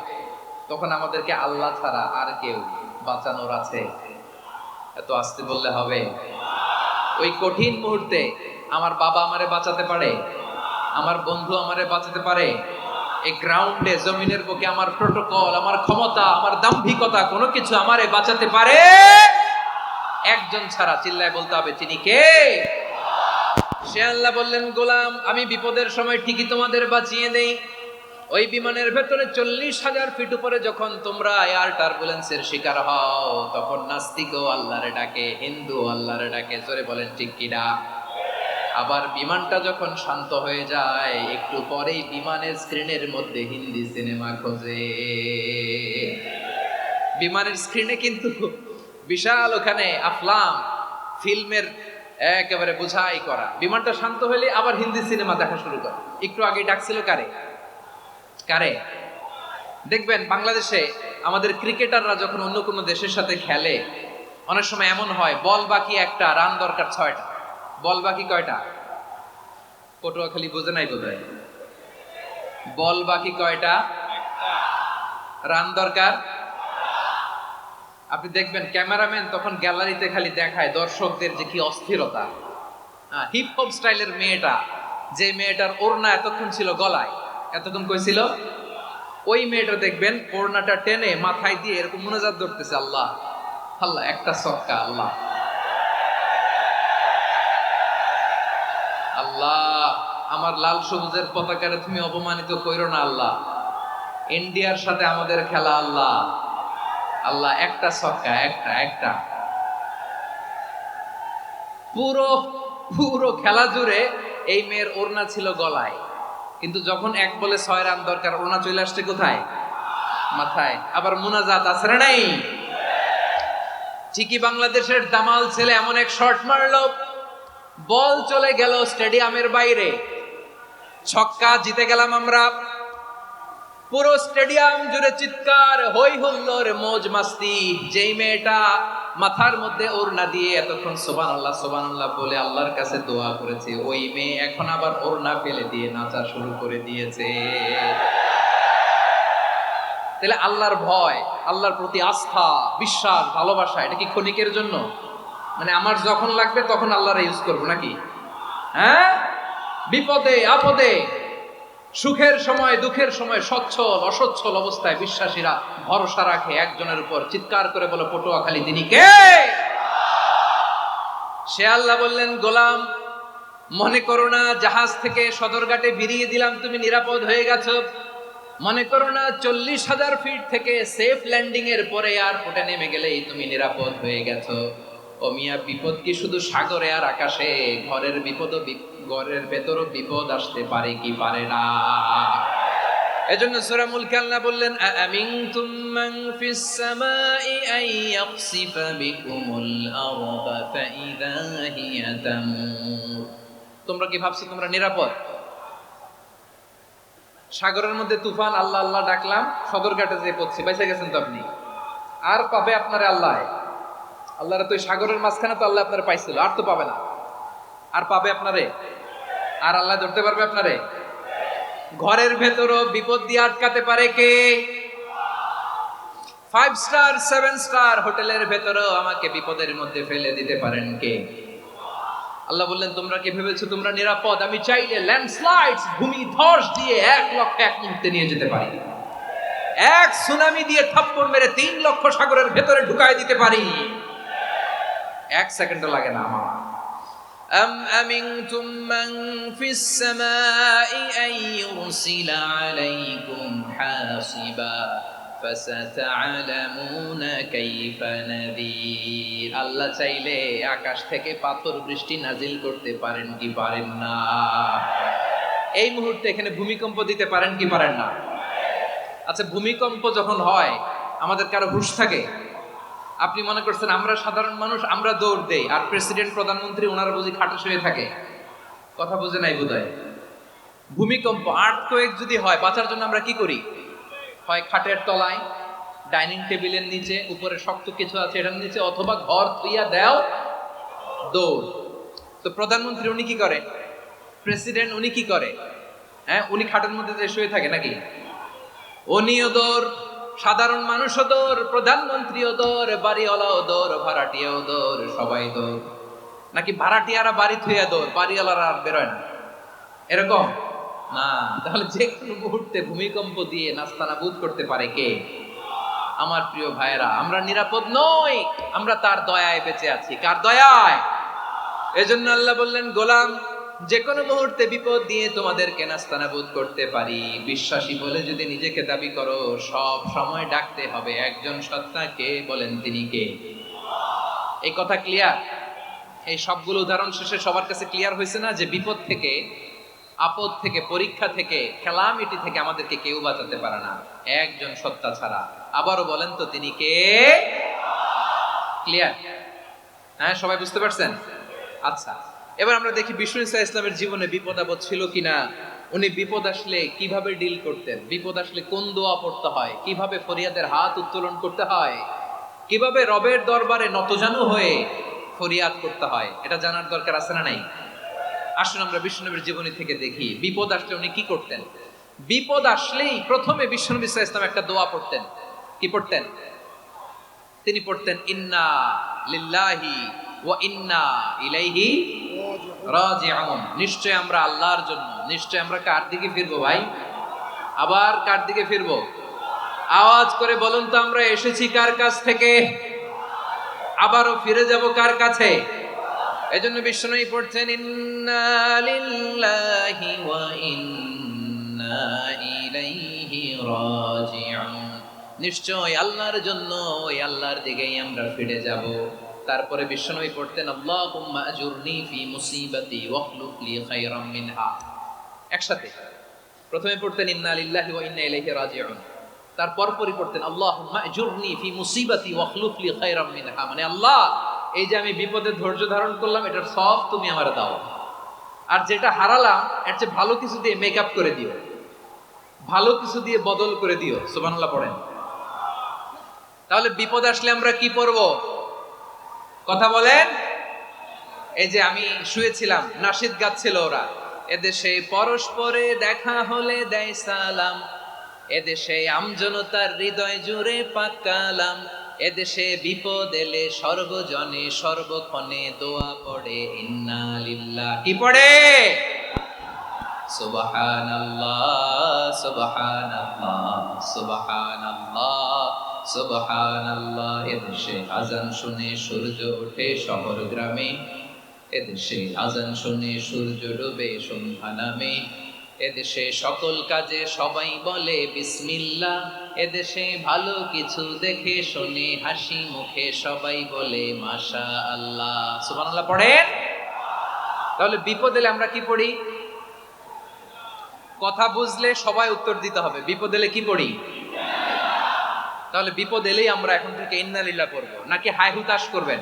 তখন আমাদেরকে আল্লাহ ছাড়া আর কেউ বাঁচানোর আছে? এত আস্তে বললে হবে? ওই কঠিন মুহূর্তে আমার বাবা আমারে বাঁচাতে পারে, আমার বন্ধু আমারে বাঁচাতে পারে। এই গ্রাউন্ডে, জমিনের বুকে আমার প্রোটোকল, আমার ক্ষমতা, আমার দাম্ভিকতা কোনো কিছু আমারে বাঁচাতে পারে? একজন ছাড়া। চিল্লায় বলতে হবে, তিনি কে? সে আল্লাহ বললেন, গোলাম আমি বিপদের সময় ঠিকই তোমাদের বাঁচিয়ে দেই। ওই বিমানের ভেতরে 40,000 ফিট উপরে যখন তোমরা এয়ার টার্বুলেন্সের শিকার হও, তখন নাস্তিকও আল্লাহরে ডাকে, হিন্দু আল্লাহরে ডাকে। জোরে বলেন ঠিক কিনা? আবার বিমানটা যখন শান্ত হয়ে যায়, একটু পরেই বিমানের স্ক্রিনের মধ্যে হিন্দি সিনেমা খোঁজে। বিমানের স্ক্রিনে কিন্তু বিশাল ওখানে আফলাম ফিল্মের একেবারে বোঝাই করা। বিমানটা শান্ত হলে আবার হিন্দি সিনেমা দেখা শুরু করে। একটু আগে ডাকছিল কারে কারে? দেখবেন বাংলাদেশে আমাদের ক্রিকেটাররা যখন অন্য কোনো দেশের সাথে খেলে, অনেক সময় এমন হয় বল বাকি একটা, রান দরকার 6টা। বল বাকি কয়টা? পটুয়াখালী বোঝে নাই বোধহয়। বল বাকি কয়টা? রান দরকার। আপনি দেখবেন ক্যামেরাম্যান তখন গ্যালারিতে খালি দেখায় দর্শকদের যে কি অস্থিরতা। হিপ হপ স্টাইলের মেয়েটা, যে মেয়েটার ওড়না এতক্ষণ ছিল গলায়, এতক্ষণ কই ছিল, ওই মেয়েটা দেখবেন ওড়নাটা টেনে মাথায় দিয়ে এরকম মুনাজাত ধরতেছে, আল্লাহ আল্লাহ একটা ছক্কা, আল্লাহ আল্লাহ আমার লাল সবুজের পতাকারে তুমি অপমানিত কইরো না আল্লাহ, ইন্ডিয়ার সাথে আমাদের খেলা, আল্লাহ আল্লাহ একটা ছক্কা, একটা একটা। পুরো পুরো খেলা জুড়ে এই মেয়ের ওড়না ছিল গলায়, কিন্তু যখন এক বলে 6 রান দরকার, ওড়না চলে আসছে কোথায়? মাথায়। আবার মুনাজাত আছে না নাই? ঠিকই বাংলাদেশের দামাল ছেলে এমন এক শট মারলো, বল চলে গেল স্টেডিয়ামের বাইরে, ছক্কা, জিতে গেলাম আমরা। পুরো স্টেডিয়াম জুড়ে চিৎকার, হই হুল্লোড়, মৌজ মাস্তি। যেই মেয়েটা মাথার মধ্যে ওড়না দিয়ে এতক্ষণ সুবহানাল্লাহ সুবহানাল্লাহ বলে আল্লাহর কাছে দোয়া করেছে, ওই মেয়ে এখন আবার ওড়না ফেলে দিয়ে নাচা শুরু করে দিয়েছে। তাহলে আল্লাহর ভয়, আল্লাহর প্রতি আস্থা, বিশ্বাস, ভালোবাসা, এটা কি ক্ষণিকের জন্য? মানে আমার যখন লাগবে তখন আল্লাহর ইউজ করবো নাকি? হ্যাঁ, বিপদে আপদে, সুখের সময় দুঃখের সময়, সচ্ছল অসচ্ছল অবস্থায় বিশ্বাসীরা ভরসা রাখে একজনের উপর। চিৎকার করে বলে পটুয়াখালী, তিনি কে? সে আল্লাহ বললেন, গোলাম মনে করো না জাহাজ থেকে সদরঘাটে ভিড়িয়ে দিলাম তুমি নিরাপদ হয়ে গেছো। মনে করো না 40,000 ফিট থেকে সেফ ল্যান্ডিং এর পরে এয়ারপোর্টে নেমে গেলেই তুমি নিরাপদ হয়ে গেছো। ও মিয়া, বিপদ কি শুধু সাগরে আর আকাশে? ঘরের বিপদও, ঘরের ভেতরও বিপদ আসতে পারে কি পারে না? এজন্য সূরা মুলকে আল্লাহ বললেন, আমিনতুম মান ফিস সামাই আন ইয়াখসিফা বিকুমুল আরদা ফাইযা হিয়া তামুর। তোমরা কি ভাবছো তোমরা নিরাপদ? সাগরের মধ্যে তুফান, আল্লাহ আল্লাহ ডাকলাম, সদরঘাটে যেয়ে পড়ছি, বেঁচে গেছেন তো আপনি। আর পাবে আপনারে আল্লাহ? আল্লাহরা তো সাগরের মাঝখানে তো আল্লাহ আপনারে পাইছিল, আর তো পাবে না। আর পাবে আপনারে? আর আল্লাহ ধরতে পারবে আপনারে? ঘরের ভেতরও বিপদ দিয়ে আটকাতে পারে কে? 5 স্টার 7 স্টার হোটেলের ভেতরও আমাকে বিপদের মধ্যে ফেলে দিতে পারেন কে? আল্লাহ বললেন, তোমরা কি ভেবেছো তোমরা নিরাপদ? আমি চাইলে ল্যান্ডস্লাইডস, ভূমি ধস দিয়ে 1 লক্ষ এক মুহূর্তে নিয়ে যেতে পারি। এক সুনামি দিয়ে থাপ্পড় মেরে 3 লক্ষ সাগরের ভেতরে ঢুকায় দিতে পারি। 1 সেকেন্ডও লাগে না আমার। أم أمنتم من في السماء أن يرسل عليكم حاصبا فستعلمون كيف نذير। আল্লাহ চাইলে আকাশ থেকে পাথর বৃষ্টি নাজিল করতে পারেন কি পারেন না? এই মুহূর্তে এখানে ভূমিকম্প দিতে পারেন কি পারেন না? আচ্ছা, ভূমিকম্প যখন হয় আমাদের কারো হুঁশ থাকে? আপনি মনে করছেন আমরা সাধারণ মানুষ, আমরা দৌড় দেই, আর প্রেসিডেন্ট প্রধানমন্ত্রী ওনারা বুঝি খাটে শুয়ে থাকে? কথা বুঝে নাই বোধহয়। ভূমিকম্প, আর্থকোয়েক যদি হয়, বাঁচার জন্য আমরা কি করি? হয় খাটের তলায়, ডাইনিং টেবিলের নিচে, উপরে শক্ত কিছু আছে এটার নিচে, অথবা ঘর থুইয়া দেও, দৌড়। তো প্রধানমন্ত্রী উনি কি করে? প্রেসিডেন্ট উনি কি করে? হ্যাঁ, উনি খাটের মধ্যে যে শুয়ে থাকে নাকি? উনিও দৌড়, সাধারণ মানুষও দৌড়, প্রধানমন্ত্রীও দৌড়, বাড়িওয়ালাও দৌড়, ভাড়াটিয়াও দৌড়, সবাই দৌড়। নাকি ভাড়াটিয়ারা বাড়ি থুইয়া দৌড়, বাড়িওয়ালারা আর বেরোয় না? এরকম না। তাহলে যে কোনো মুহূর্তে ভূমিকম্প দিয়ে নাস্তানাবুদ করতে পারে কে? আমার প্রিয় ভাইয়েরা, আমরা নিরাপদ নই, আমরা তার দয়ায় বেঁচে আছি। কার দয়ায়? এজন্য আল্লাহ বললেন, গোলাম যে কোনো মুহূর্তে বিপদ দিয়ে তোমাদেরকে নাস্তানাবুদ করতে পারি। বিশ্বাসী বলে যদি নিজেকে দাবি করো, সব সময় ডাকতে হবে একজন সত্তাকে। বলেন তিনি কে? এই কথা ক্লিয়ার? এই সবগুলো উদাহরণ শেষে সবার কাছে ক্লিয়ার হয়েছে না যে বিপদ থেকে, আপদ থেকে, পরীক্ষা থেকে, খেলামিটি থেকে আমাদেরকে কেউ বাঁচাতে পারে না একজন সত্তা ছাড়া। আবারও বলেন তো তিনি কে? ক্লিয়ার? হ্যাঁ, সবাই বুঝতে পারছেন? আচ্ছা, এবার আমরা দেখি বিষ্ণু ইসা ইসলামের জীবনে বিপদ আপদ ছিল কিনা। উনি বিপদ আসলে কিভাবে ডিল করতেন, বিপদ আসলে কোন দোয়া পড়তে হয়, কিভাবে ফরিয়াদের হাত উত্তোলন করতে হয়, কিভাবে রবের দরবারে নতজানু হয়ে ফরিয়াদ করতে হয়, এটা জানার দরকার আছে না নাই? আসুন আমরা বিষ্ণুনবীর জীবনী থেকে দেখি বিপদ আসলে উনি কি করতেন। বিপদ আসলেই প্রথমে বিষ্ণুনবী সাল্লাল্লাহু আলাইহি ওয়াসাল্লাম একটা দোয়া পড়তেন। কি পড়তেন? তিনি পড়তেন ইন্না লিল্লাহি ওয়া ইন্না ইলাইহি রাজিউন। নিশ্চয় আমরা আল্লাহর জন্য, নিশ্চয় আমরা কার দিকে ফিরবো ভাই? আবার কার দিকে ফিরবো? আওয়াজ করে বলুন তো, আমরা এসেছি কার কাছ থেকে, আবারও ফিরে যাব কার কাছে? এজন্য বিষ্ণুই পড়ছেন ইন্না লিল্লাহি ওয়া ইন্না ইলাইহি রাজিউন। নিশ্চয় আল্লাহর জন্য, ওই আল্লাহর দিকেই আমরা ফিরে যাব। তারপরে বিষ্ণুই পড়তেন আল্লাহুম্মা আজুরনি ফি মুসিবাতি ওয়াখলুফ লি খায়রাম মিনহা। একসাথে প্রথমে পড়তেন ইন্না লিল্লাহি ওয়া ইন্না ইলাইহি রাজিউন, তারপর পড়তেন আল্লাহুম্মা আজুরনি ফি মুসিবাতি ওয়াখলুফ লি খায়রাম মিনহা। মানে আল্লাহ, এই যে আমি বিপদে ধৈর্য ধারণ করলাম, এটার সব তুমি আমারে দাও, আর যেটা হারালাম এর চেয়ে ভালো কিছু দিয়ে মেকআপ করে দিও, ভালো কিছু দিয়ে বদল করে দিও। সুবহানাল্লাহ পড়েন। তাহলে বিপদ আসলে আমরা কি পড়ব? কথা বলেন। এই যে আমি শুয়েছিলাম, নাশিদ গাচ্ছিল ওরা, এদেশে পরস্পরে দেখা হলে দেয় সালাম, এদেশে আমজনতার হৃদয় জুড়ে পাকালাম, এদেশে বিপদ এলে সর্বজনে সর্বক্ষণে দোয়া পড়ে ইন্না লিল্লাহ। কি পড়ে? সুবহানাল্লাহ সুবহানাল্লাহ সুবহানাল্লাহ সুবহানাল্লাহ। এদেশে আজান শুনে সূর্য ওঠে শহর গ্রামে, এদেশে আজান শুনে সূর্য ডুবে সন্ধ্যা নামে, এদেশে সকল কাজে সবাই বলে বিসমিল্লাহ, এদেশে ভালো কিছু দেখে শুনে হাসি মুখে সবাই বলে মাশাআল্লাহ। সুবহানাল্লাহ পড়েন। তাহলে বিপদ এলে আমরা কি পড়ি? কথা বুঝলে সবাই উত্তর দিতে হবে। বিপদ এলে কি পড়ি? তাহলে বিপদ এলেই আমরা এখন থেকে ইন্না লিল্লাহ পড়বো, নাকি হাই হুতাশ করবেন?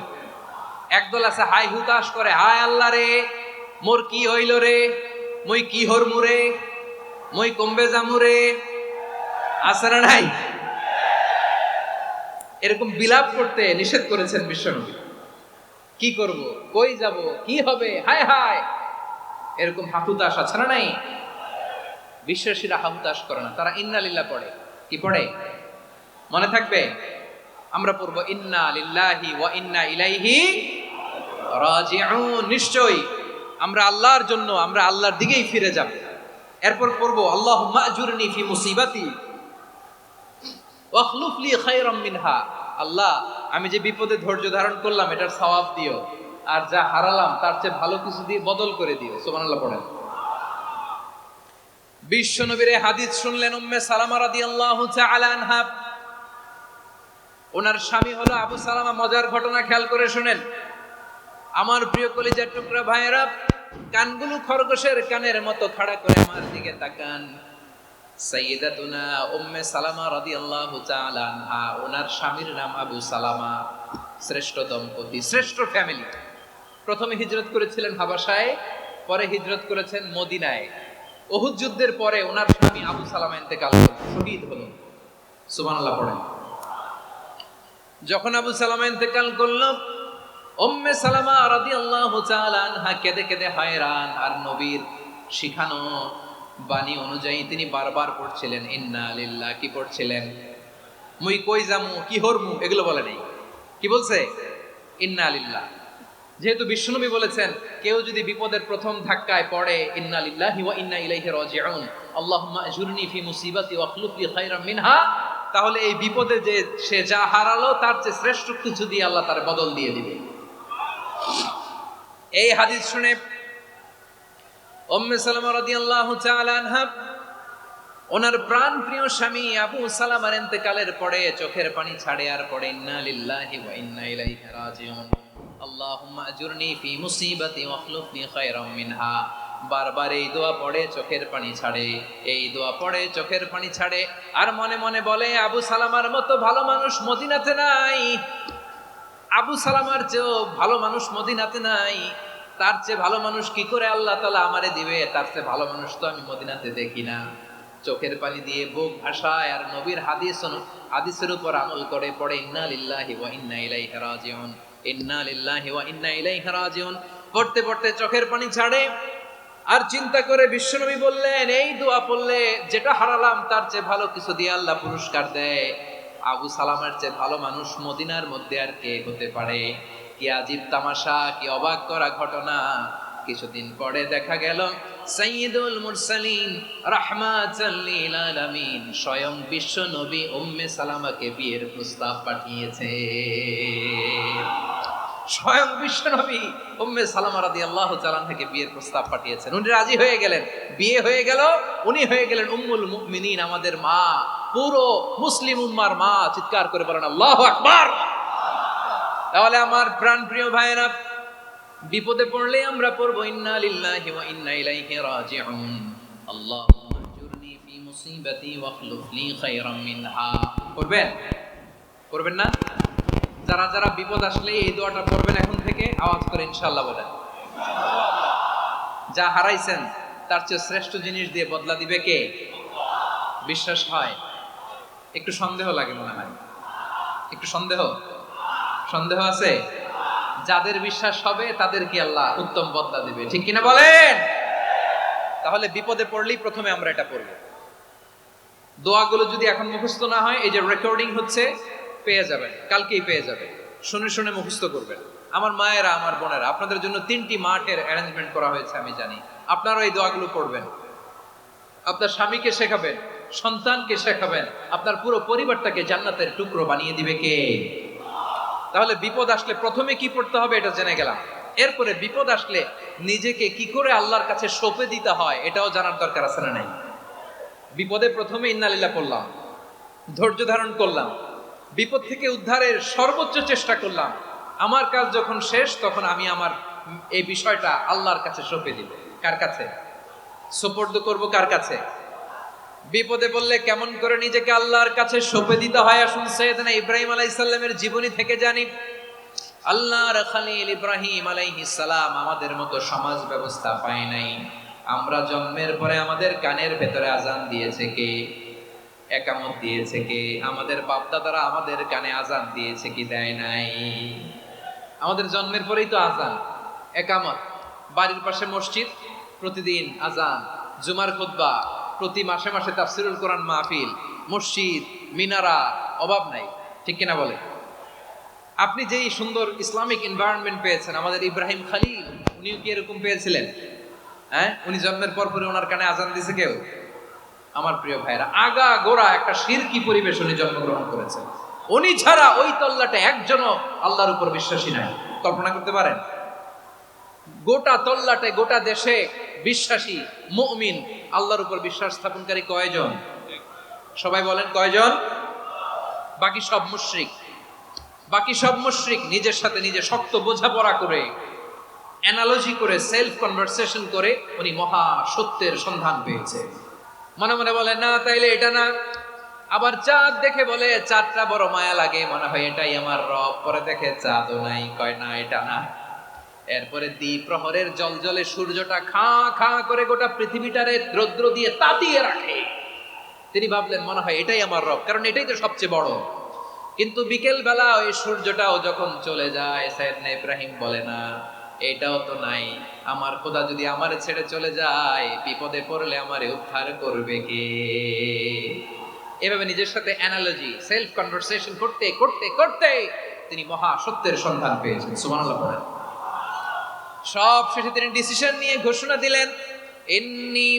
একদল আছে হাই হুতাশ করে, হায় আল্লাহ রে মোর কি হইল রে, মই কি হরমু রে, মই কমবে জামু রে। আছে না নাই? এরকম বিলাপ করতে নিষেধ করেছেন বিশ্বনবী। কি করব, কই যাব, কি হবে, হায় হায়, এরকম হাহুতাশ আছে না নাই? বিশ্বাসীরা হাহুতাশ করে না, তারা ইন্না লিল্লাহ পড়ে। কি পড়ে? মনে থাকবে? আমরা পড়বো ইন্না লিল্লাহি ওয়া ইন্না ইলাইহি রাজিউন। নিশ্চয়ই আমরা আল্লাহর জন্য, আমরা আল্লাহর দিকেই ফিরে যাব। এরপর পড়বো আল্লাহুম্মা আজুরনি ফি মুসিবাতি ওয়াখলুফ লি খায়রাম মিনহা। আল্লাহ, আমি যে বিপদে ধৈর্য ধারণ করলাম এটার সওয়াব দিও, আর যা হারালাম তার চেয়ে ভালো কিছু দিয়ে বদল করে দিও। সুবহানাল্লাহ পড়েন। বিশ্বনবীর হাদিস শুনলেন উম্মে সালামা রাদিয়াল্লাহু তাআলা আনহা। ওনার স্বামী হলো আবু সালামা। মজার ঘটনা খেয়াল করে শুনেন আমার প্রিয় কলিজার টুকরা ভাইয়েরা। কানগুলো খরগোশের কানের মতো খাড়া করে আমার দিকে তাকান। সাইয়্যিদাতুনা উম্মে সালামা রাদিয়াল্লাহু তাআলা আনহা, ওনার স্বামীর নাম আবু সালামা। শ্রেষ্ঠ দম্পতি, শ্রেষ্ঠ ফ্যামিলি। প্রথমে হিজরত করেছিলেন হাবাসায়, পরে হিজরত করেছেন মদিনায়। উহুদ যুদ্ধের পরে ওনার স্বামী আবু সালামা ইন্তেকাল করলেন, শহীদ হলেন। সুবহানাল্লাহ পড়েন। যখন আবু সালামা ইন্তেকাল করল, উম্মে সালামা রাদিয়াল্লাহু তাআলা আনহা কেঁদে কেঁদে হয়রান। আর নবীর শিখানো বাণী অনুযায়ী তিনি বারবার পড়ছিলেন ইন্না লিল্লাহ। কি পড়ছিলেন? মুই কই যামু, কি হরমু, এগুলো বলে নাই। কি বলছে? ইন্না লিল্লাহ। যেহেতু বিশ্বনবী বলেছেন কেউ যদি বিপদের প্রথম ধাক্কায় পড়ে ইন্না লিল্লাহি ওয়া ইন্না ইলাইহি রাজিউন, আল্লাহুম্মা আজুরনি ফি মুসিবাতি ওয়াখলুফ লি খায়রাম মিনহা, তাহলে এই বিপদে যে সে যা হারালো তার চেয়ে শ্রেষ্ঠ কিছু দিয়ে আল্লাহ তার বদল দিয়ে দিবে। এই হাদিস শুনে উম্মে সালামা রাদিয়াল্লাহু তাআলা আনহা ওনার প্রাণ প্রিয় স্বামী আবু সালামার ইন্তেকালের পরে চোখের পানি ছাড়ে আর পড়ে ইন্না লিল্লাহি ওয়া ইন্না ইলাইহি রাজিউন আল্লাহুম্মা আজুরনি ফি মুসিবাতি ওয়াখলুফনি খায়রাম মিনহা। বারবার এই দোয়া পড়ে চোখের পানি ছাড়ে, এই দোয়া পড়ে চোখের পানি ছাড়ে, আর মনে মনে বলে আবু সালামার মতো ভালো মানুষ মদিনাতে নাই, আবু সালামার চেয়েও ভালো মানুষ মদিনাতে নাই, তার চেয়ে ভালো মানুষ কি করে আল্লাহ তাআলা আমারে দিবে, তার চেয়ে ভালো মানুষ তো আমি মদিনাতে দেখি না। চোখের পানি দিয়ে বুক ভাসায় আর নবীর হাদিসের উপর আমল করে পড়ে ইন্না লিল্লাহি ওয়া ইন্না ইলাইহি রাজিউন, ইন্না লিল্লাহি ওয়া ইন্না ইলাইহি রাজিউন। পড়তে পড়তে চোখের পানি ছাড়ে আর চিন্তা করে বিশ্বনবী বললেন এই দোয়া পড়লে যেটা হারালাম তার চেয়ে ভালো কিছু দিয়ে আল্লাহ পুরস্কার দেয়। আবু সালামার চেয়ে ভালো মানুষ মদিনার মধ্যে আর কে হতে পারে? কি আজীব তামাশা, কি অবাক করা ঘটনা। কিছুদিন পরে দেখা গেল সাইয়্যিদুল মুরসালিন রাহমাতাল লিল আলামিন স্বয়ং বিশ্ব নবী উম্মে সালামাকে বিয়ের প্রস্তাব পাঠিয়েছে। স্বয়ং বিশ্ব নবী উম্মে সালামা রাদিয়াল্লাহু তাআলা থেকে বিয়ের প্রস্তাব পাঠিয়েছেন। উনি রাজি হয়ে গেলেন, বিয়ে হয়ে গেল, উনি হয়ে গেলেন উম্মুল মুমিনিন, আমাদের মা, পুরো মুসলিম উম্মার মা। চিৎকার করে বলেন আল্লাহু আকবার। তাহলে আমার প্রাণ প্রিয় ভাইরা, বিপদে পড়লে আমরা পড়বো ইন্না লিল্লাহি ওয়া ইন্না ইলাইহি রাজিউন আল্লাহুম্মা আজুরনি ফি মুসিবাতি ওয়াখলুফনি খায়রাম মিনহা। পড়বেন? পড়বেন না? যারা যারা বিপদ আসলে এই দোয়াটা পড়বেন এখন থেকে আওয়াজ করে ইনশাআল্লাহ বলেন। যা হারাইছেন তার চেয়ে শ্রেষ্ঠ জিনিস দিয়ে বদলা দিবে কে? বিশ্বাস হয়? একটু সন্দেহ লাগে মনে হয়, একটু সন্দেহ আছে? যাদের বিশ্বাস হবে তাদেরকে আল্লাহ উত্তম বদলা দিবে, ঠিক কিনা বলেন? তাহলে বিপদে পড়লেই প্রথমে আমরা এটা পড়ব। দোয়াগুলো যদি এখন মুখস্থ না হয়, এই যে রেকর্ডিং হচ্ছে পেয়ে যাবেন, কালকেই পেয়ে যাবেন, শুনে শুনে মুখস্থ করবেন। আমার মায়েরা, আমার বোনেরা, আপনাদের জন্য 3টি মাঠের অ্যারেঞ্জমেন্ট করা হয়েছে, আমি জানি। আপনারা এই দোয়াগুলো পড়বেন, আপনার স্বামীকে শেখাবেন, সন্তানকে শেখাবেন, আপনার পুরো পরিবারটাকে জান্নাতের টুকরো বানিয়ে দিবে কে? তাহলে বিপদ আসলে প্রথমে কি পড়তে হবে এটা জেনে গেলাম। এরপরে বিপদ আসলে নিজেকে কি করে আল্লাহর কাছে সঁপে দিতে হয় এটাও জানার দরকার আছে না নাই? বিপদে প্রথমে ইন্না লিল্লাহ পড়লাম, ধৈর্য ধারণ করলাম, বিপদ থেকে উদ্ধারের সর্বোচ্চ চেষ্টা করলাম, আমার কাজ যখন শেষ তখন আমি আমার এই বিষয়টা আল্লাহর কাছে সঁপে দিব। কার কাছে সোপর্দ করব? কার কাছে? বিপদে পড়লে কেমন করে নিজেকে আল্লাহর কাছে সঁপে দিতে হয় আসুন সাইয়েদনা ইব্রাহিম আলাইহিস সালামের জীবনী থেকে জানি। আল্লাহর খলিল ইব্রাহিম আলাইহিস সালাম আমাদের মতো সমাজ ব্যবস্থা পায় নাই। আমরা জন্মের পরে আমাদের কানের ভেতরে আজান দিয়েছে কে? একামত দিয়েছে কে? আমাদের বাপদাদারা আমাদের কানে আজান দিয়েছে কি দেয় নাই? আমাদের জন্মের পরেই তো আজান, একামত, বাড়ির পাশে মসজিদ, প্রতিদিন আজান, জুমার খুতবা, প্রতি মাসে মাসে তাফসিরুল কোরআন মাহফিল, মসজিদ, মিনারা, অভাব নাই, ঠিক কিনা বলে? আপনি যেই সুন্দর ইসলামিক এনভায়রনমেন্ট পেয়েছেন, আমাদের ইব্রাহিম খলিল উনিও কি এরকম পেয়েছিলেন? হ্যাঁ, উনি জন্মের পর পরে ওনার কানে আজান দিয়েছে কেউ? আমার প্রিয় ভাইরা, আগা গোড়া একটা শিরকি পরিবেশ উনি জন্মগ্রহণ করেছেন। উনি ছাড়া ওই তল্লাটে একজনও আল্লাহর উপর বিশ্বাসী নাই। কল্পনা করতে পারেন? গোটা তল্লাটে, গোটা দেশে বিশ্বাসী মুমিন, আল্লাহর উপর বিশ্বাস স্থাপনকারী কয়জন? সবাই বলেন কয়জন? বাকি সব মুশরিক। বাকি সব মুশরিক নিজের সাথে নিজে শক্ত বোঝাপড়া করে, অ্যানালজি করে, সেলফ কনভারসেশন করে উনি মহা সত্যের সন্ধান পেয়েছে। মনে মনে বলে না তাইলে এটা না, আবার চাঁদ দেখে বলে চাঁদটা বড় মায়া লাগে, মনে হয় এটাই আমার রব। পরে দেখে চাঁদও নাই, কয় না এটা না। এরপরে দ্বীপ প্রহরের জলজলে সূর্যটা খা খা করে গোটা পৃথিবীটারে রৌদ্র দিয়ে তাতিয়ে রাখে। তিনি ভাবলেন মনে হয় এটাই আমার রব, কারণ এটাই তো সবচেয়ে বড়। কিন্তু বিকেল বেলা ওই সূর্যটাও যখন চলে যায়, সাইয়েদনা ইব্রাহিম বলে না এটাও তো নাই, আমার খোদা যদি আমারে ছেড়ে চলে যায়, বিপদে পড়লে আমারে উদ্ধার করবে কে? এভাবে নিজের সাথে অ্যানালজি, সেলফ কনভারসেশন করতে করতে করতে তিনি মহা সত্যের সন্ধান পেয়েছেন। সুবহানাল্লাহ বলেন। সব শেষে তিনি ডিসিশন নিয়ে ঘোষণা দিলেন, ইন্নী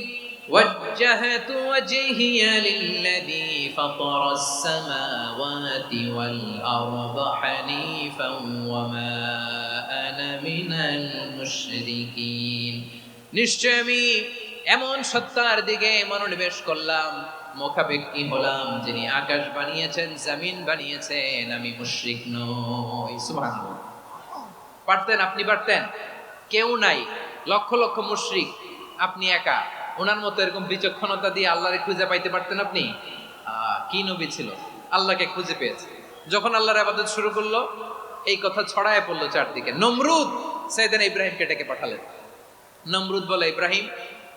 ওয়াজ্জাহতু ওয়াজহিয়া লিল্লাযী ফাতারাস সামাওয়াতি ওয়াল আরদা হানিফান ওয়া মা আনা মিনাল মুশরিকিন। নিশ্চয় আমি এমন সত্তার দিকে মনোনিবেশ করলাম, মুখাপেক্ষী হলাম, যিনি আকাশ বানিয়েছেন, জমিন বানিয়েছেন, আমি মুশরিক নই। সুবহানাল্লাহ। পারতেন? আপনি পারতেন? কেউ নাই, লক্ষ লক্ষ মুশরিক, আপনি একা। ওনার মতো এরকম বিচক্ষণতা দিয়ে আল্লাহরে খুঁজে পাইতে পারতেন আপনি? কি নবী ছিল, আল্লাহকে খুঁজে পেয়েছে। যখন আল্লাহর ইবাদত শুরু করলো, এই কথা ছড়ায় পড়লো চারদিকে। নমরুদ সাইয়েদনা ইব্রাহিমকে ডেকে পাঠালেন। নমরুদ বলে, ইব্রাহিম,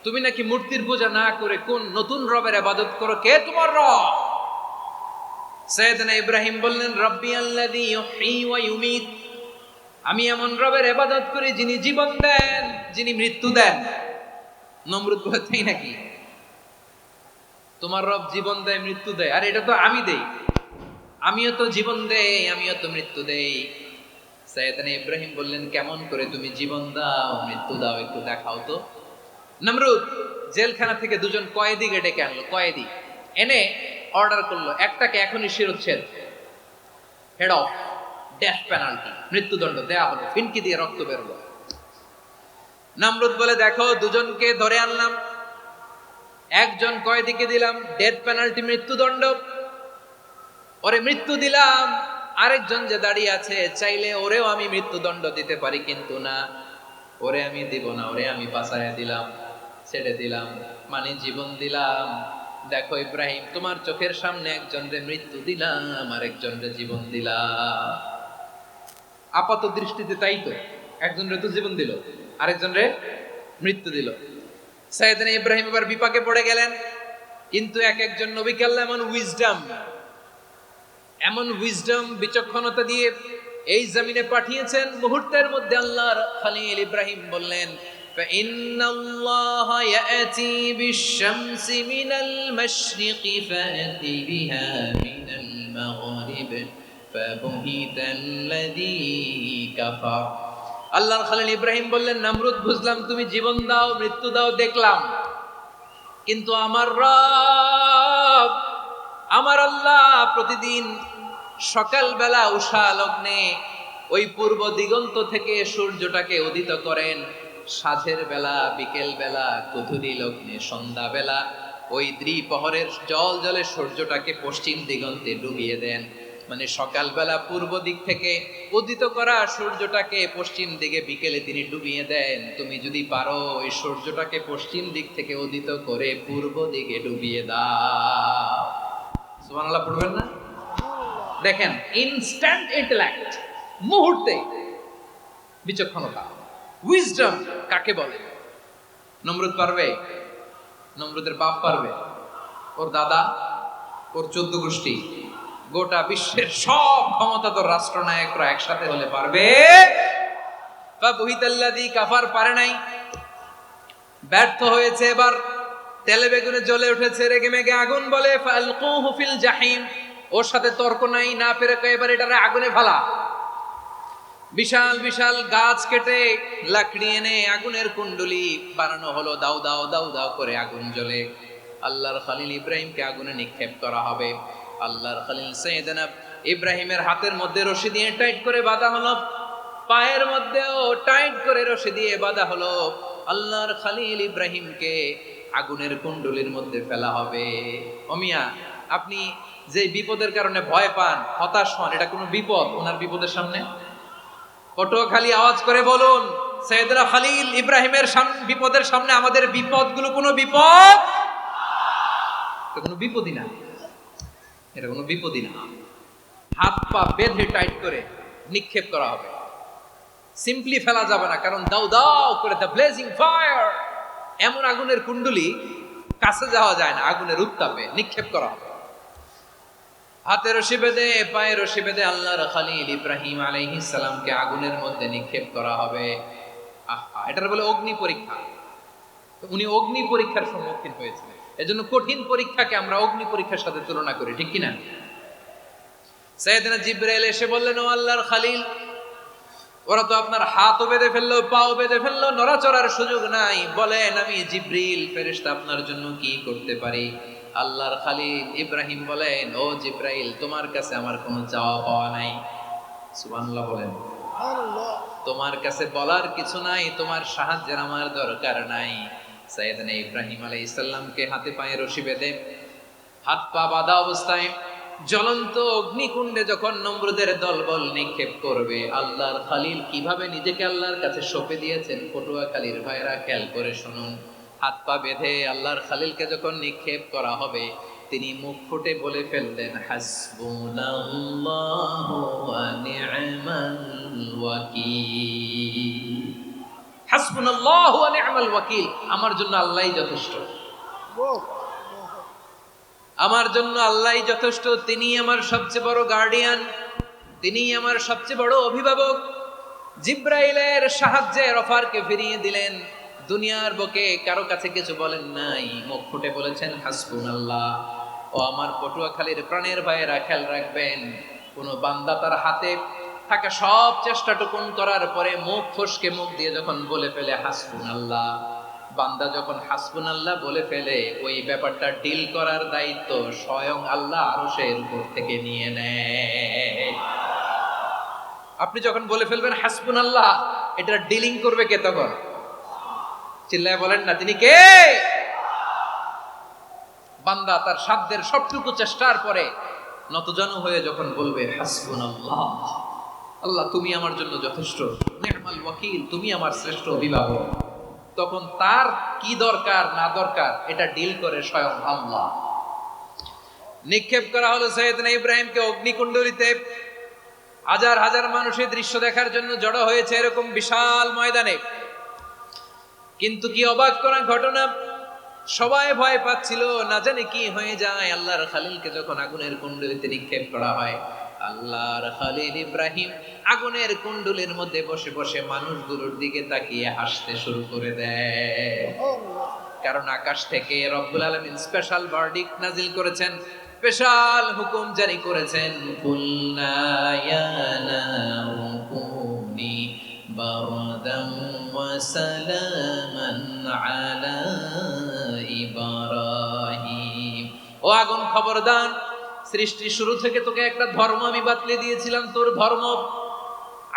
তুমি নাকি মূর্তির পূজা না করে কোন নতুন রবের ইবাদত করো, কে তোমার রব? সাইয়েদনা ইব্রাহিম বললেন, রব্বি আল্লাযী ইউহয়ী ওয়া ইউমীত, আমি এমন রবের ইবাদত করি যিনি জীবন দেন, যিনি মৃত্যু দেন। নমরুদ বলে, তাই নাকি? তোমার রব জীবন দেয়, মৃত্যু দেয়, আর এটা তো আমি দেই। আমিও তো জীবন দেই, আমিও তো মৃত্যু দেই। সাইয়েদনা ইব্রাহিম বললেন, কেমন করে তুমি জীবন দাও, মৃত্যু দাও, একটু দেখাও তো। নমরুদ জেলখানা থেকে দুজন কয়েদিকে ডেকে আনলো। কয়েদি এনে অর্ডার করলো, একটাকে এখনই শিরোচ্ছেদ, হেড অফ, ডেথ পেনাল্টি, মৃত্যুদণ্ড দেয়া হলো। ফিনকি দিয়ে রক্ত বেরোলো। নমরুদ বলে, দেখো, দুজনকে ধরে আনলাম, একজন কয়েদিকে দিলাম ডেথ পেনাল্টি, মৃত্যুদণ্ড, ওরে মৃত্যু দিলাম। আরেকজন যে দাঁড়িয়ে আছে, চাইলে ওরেও আমি মৃত্যুদণ্ড দিতে পারি, কিন্তু না, ওরে আমি দিব না, ওরে আমি বাঁচাইয়া দিলাম, ছেড়ে দিলাম, মানে জীবন দিলাম। দেখো ইব্রাহিম, তোমার চোখের সামনে একজনরে মৃত্যু দিলাম, আরেকজনরে জীবন দিলাম। আপাত দৃষ্টিতে তাই তো, একজনরে তো জীবন দিল, আরেকজনরে মৃত্যু দিল। সাইয়েদনা ইব্রাহিম এবার বিপাকে পড়ে গেলেন। কিন্তু এক একজন নবীকে আল্লাহ এমন উইজডম বিচক্ষণতা দিয়ে এই জমিনে পাঠিয়েছেন, মুহূর্তের মধ্যে আল্লাহর খলিল ইব্রাহিম বললেন, فإن الله يأتي بالشمس من المشرق فأت بها من المغرب فبهت الذي كفر। আল্লাহর খলিল ইব্রাহিম বললেন, নমরুদ, বুঝলাম তুমি জীবন দাও, মৃত্যু দাও, দেখলাম, কিন্তু আমার রব, আমার আল্লাহ প্রতিদিন সকালবেলা উষা লগ্নে ওই পূর্ব দিগন্ত থেকে সূর্যটাকে উদিত করেন, সাঁঝের বেলা, বিকেল বেলা, গধূলি লগ্নে, সন্ধ্যা বেলা ওই দ্বিপ্রহরের জল জলে সূর্যটাকে পশ্চিম দিগন্তে ডুবিয়ে দেন। মানে সকালবেলা পূর্ব দিক থেকে উদিত করা সূর্যটাকে পশ্চিম দিকে বিকেলে তিনি ডুবিয়ে দেন। তুমি যদি পারো ওই সূর্যটাকে পশ্চিম দিক থেকে উদিত করে পূর্ব দিকে ডুবিয়ে দাও। সুবহানাল্লাহ পড়বেন না? দেখেন, ইনস্ট্যান্ট ইন্টেলেক্ট, মুহূর্তে বিচক্ষণতা, উইজডম কাকে বলে? নমরুদ পারবে? নমরুদের বাপ পারবে? ওর দাদা, ওর 14 গোষ্ঠী, গোটা বিশ্বের সব ক্ষমতাধর রাষ্ট্রনায়করা একসাথে হলে পারবে? ফাবহিতাল্লাযী কাফার পারে নাই, ব্যর্থ হয়েছে। এবার তেলে বেগুনে জ্বলে উঠেছে, রেগে মেগে আগুন বলে, ফালকুহু ফিল জাহিম, ওর সাথে তর্ক নাই, না পেরে এবার এটারে আগুনে ফেলা। বিশাল বিশাল গাছ কেটে লাকড়ি এনে আগুনের কুণ্ডলি বানানো হলো, দাও দাও দাও দাও করে আগুন জ্বলে। আল্লাহর খলিল ইব্রাহিমকে আগুনে নিক্ষেপ করা হবে। আল্লাহর খলিল সাইয়েদনা ইব্রাহিমের হাতের মধ্যে রশি দিয়ে টাইট করে বাঁধা হলো, পায়ের মধ্যেও টাইট করে রশি দিয়ে বাঁধা হলো। আল্লাহর খলিল ইব্রাহিমকে আগুনের কুণ্ডলির মধ্যে ফেলা হবে। ওমিয়া, আপনি যে বিপদের কারণে ভয় পান, হতাশ হন, এটা কোনো বিপদ ওনার বিপদের সামনে? পটুয়াখালী আওয়াজ করে বলুন, সাইয়েদনা খলিল ইব্রাহিমের বিপদের সামনে আমাদের বিপদগুলো কোনো বিপদ? এটা কোনো বিপদই না, এটা কোনো বিপদই না। হাত পা বেঁধে টাইট করে নিক্ষেপ করা হবে, সিম্পলি ফেলা যাবে না, কারণ দাও দাও করে দ্য ব্লেজিং ফায়ার, এমন আগুনের কুণ্ডলি, কাছে যাওয়া যায় না, আগুনের উত্তাপে নিক্ষেপ করা হবে। হাতে রশি বেঁধে, পায়ে রশি বেঁধে আল্লাহর খলিল ইব্রাহিম আলাইহিস সালামকে আগুনের মধ্যে নিক্ষেপ করা হবে। আহা, এটার বলে অগ্নি পরীক্ষা। উনি অগ্নি পরীক্ষার সম্মুখীন হয়েছিলেন। এজন্য কঠিন পরীক্ষাকে আমরা অগ্নি পরীক্ষার সাথে তুলনা করি, ঠিক কিনা? সাইয়েদনা জিবরাইল এসে বললেন, ও আল্লাহর খলিল, ওরা তো আপনার হাতও বেঁধে ফেললো, পাও বেঁধে ফেললো, নড়াচড়ার সুযোগ নাই, বলেন আমি জিবরিল ফেরেশতা আপনার জন্য কি করতে পারি? আল্লাহর খলিল ইব্রাহিম বলেন, ও জিবরাইল, তোমার কাছে আমার কোনো চাওয়া পাওয়া নাই। সুবহানাল্লাহ বলেন। তোমার কাছে বলার কিছু নাই, তোমার সাহায্যের আমার দরকার নাই। সাইয়েদনা ইব্রাহিম আলাইহিস সালামকে হাতে পায়ে রশি বেঁধে হাত পা বাঁধা অবস্থায় জ্বলন্ত অগ্নিকুণ্ডে যখন নমরুদের দলবল নিক্ষেপ করবে, আল্লাহর খলিল কিভাবে নিজেকে আল্লাহর কাছে সঁপে দিয়েছেন পটুয়াখালীর ভাইরা খেয়াল করে শুনুন। হাত পা বেঁধে আল্লাহর খলিলকে যখন নিক্ষেপ করা হবে, তিনি মুখ ফুটে বলে ফেললেন, হাসবুনাল্লাহু ওয়া নি'মাল ওয়াকিল। হাসবুনাল্লাহু ওয়া নি'মাল ওয়াকিল, আমার জন্য আল্লাহই যথেষ্ট, আমার জন্য আল্লাহই যথেষ্ট। তিনি আমার সবচেয়ে বড় গার্ডিয়ান, তিনি আমার সবচেয়ে বড় অভিভাবক। জিব্রাইলের সাহায্যের অফারকে ফিরিয়ে দিলেন, দুনিয়ার বুকে কারো কাছে কিছু বলেন নাই, মুখ ফুটে বলেছেন হাসবুনাল্লাহ। ও আমার পটুয়াখালীর প্রাণের ভাইয়েরা খেয়াল রাখবেন, কোন বান্দা তার হাতে থাকা সব চেষ্টাটুকুন করার পরে মুখ ফসকে মুখ দিয়ে যখন বলে ফেলে হাসবুনাল্লাহ, বান্দা যখন হাসবুনাল্লাহ বলে ফেলে, ওই ব্যাপারটা ডিল করার দায়িত্ব স্বয়ং আল্লাহ আরশের উপর থেকে নিয়ে নেয়। আপনি যখন বলে ফেলবেন হাসবুনাল্লাহ, এটা ডিলিং করবে কে তখন? চিল্লায় বলেন না, তিনি কে? বান্দা তার সাধ্যের সবটুকু চেষ্টার পরে নতজানু হয়ে যখন বলবে হাসবুনাল্লাহ, আল্লাহ তুমি আমার জন্য যথেষ্ট, নি'মাল ওয়াকিল, তুমি আমার শ্রেষ্ঠ অভিভাবক, তখন তার কি দরকার না দরকার এটা ডিল করে স্বয়ং আল্লাহ। নিক্ষেপ করা হলো সাইয়েদনা ইব্রাহিমকে অগ্নিকুণ্ডলিতে। হাজার হাজার মানুষের দৃশ্য দেখার জন্য জড়ো হয়েছে এরকম বিশাল ময়দানে। কিন্তু কি অবাক করা ঘটনা, সবাই ভয় পাচ্ছিল, না জানে কি হয়ে যায়। আল্লাহর খলিলকে যখন আগুনের কুণ্ডলিতে নিক্ষেপ করা হয়, আল্লাহর খলিল ইব্রাহিম আগুনের কুণ্ডলের মধ্যে বসে বসে মানুষগুলোর দিকে তাকিয়ে হাসতে শুরু করে দেয়। কারণ আকাশ থেকে রব্বুল আলামিন স্পেশাল ভার্ডিক্ট নাজিল করেছেন, স্পেশাল হুকুম জারি করেছেন, কুলনা ইয়া নারু কুনি বারদাম ওয়া সালামান আলা ইব্রাহিম। ও আগুন খবরদার, সৃষ্টির শুরু থেকে তোকে একটা ধর্ম আমি বাতলে দিয়েছিলাম, তোর ধর্ম,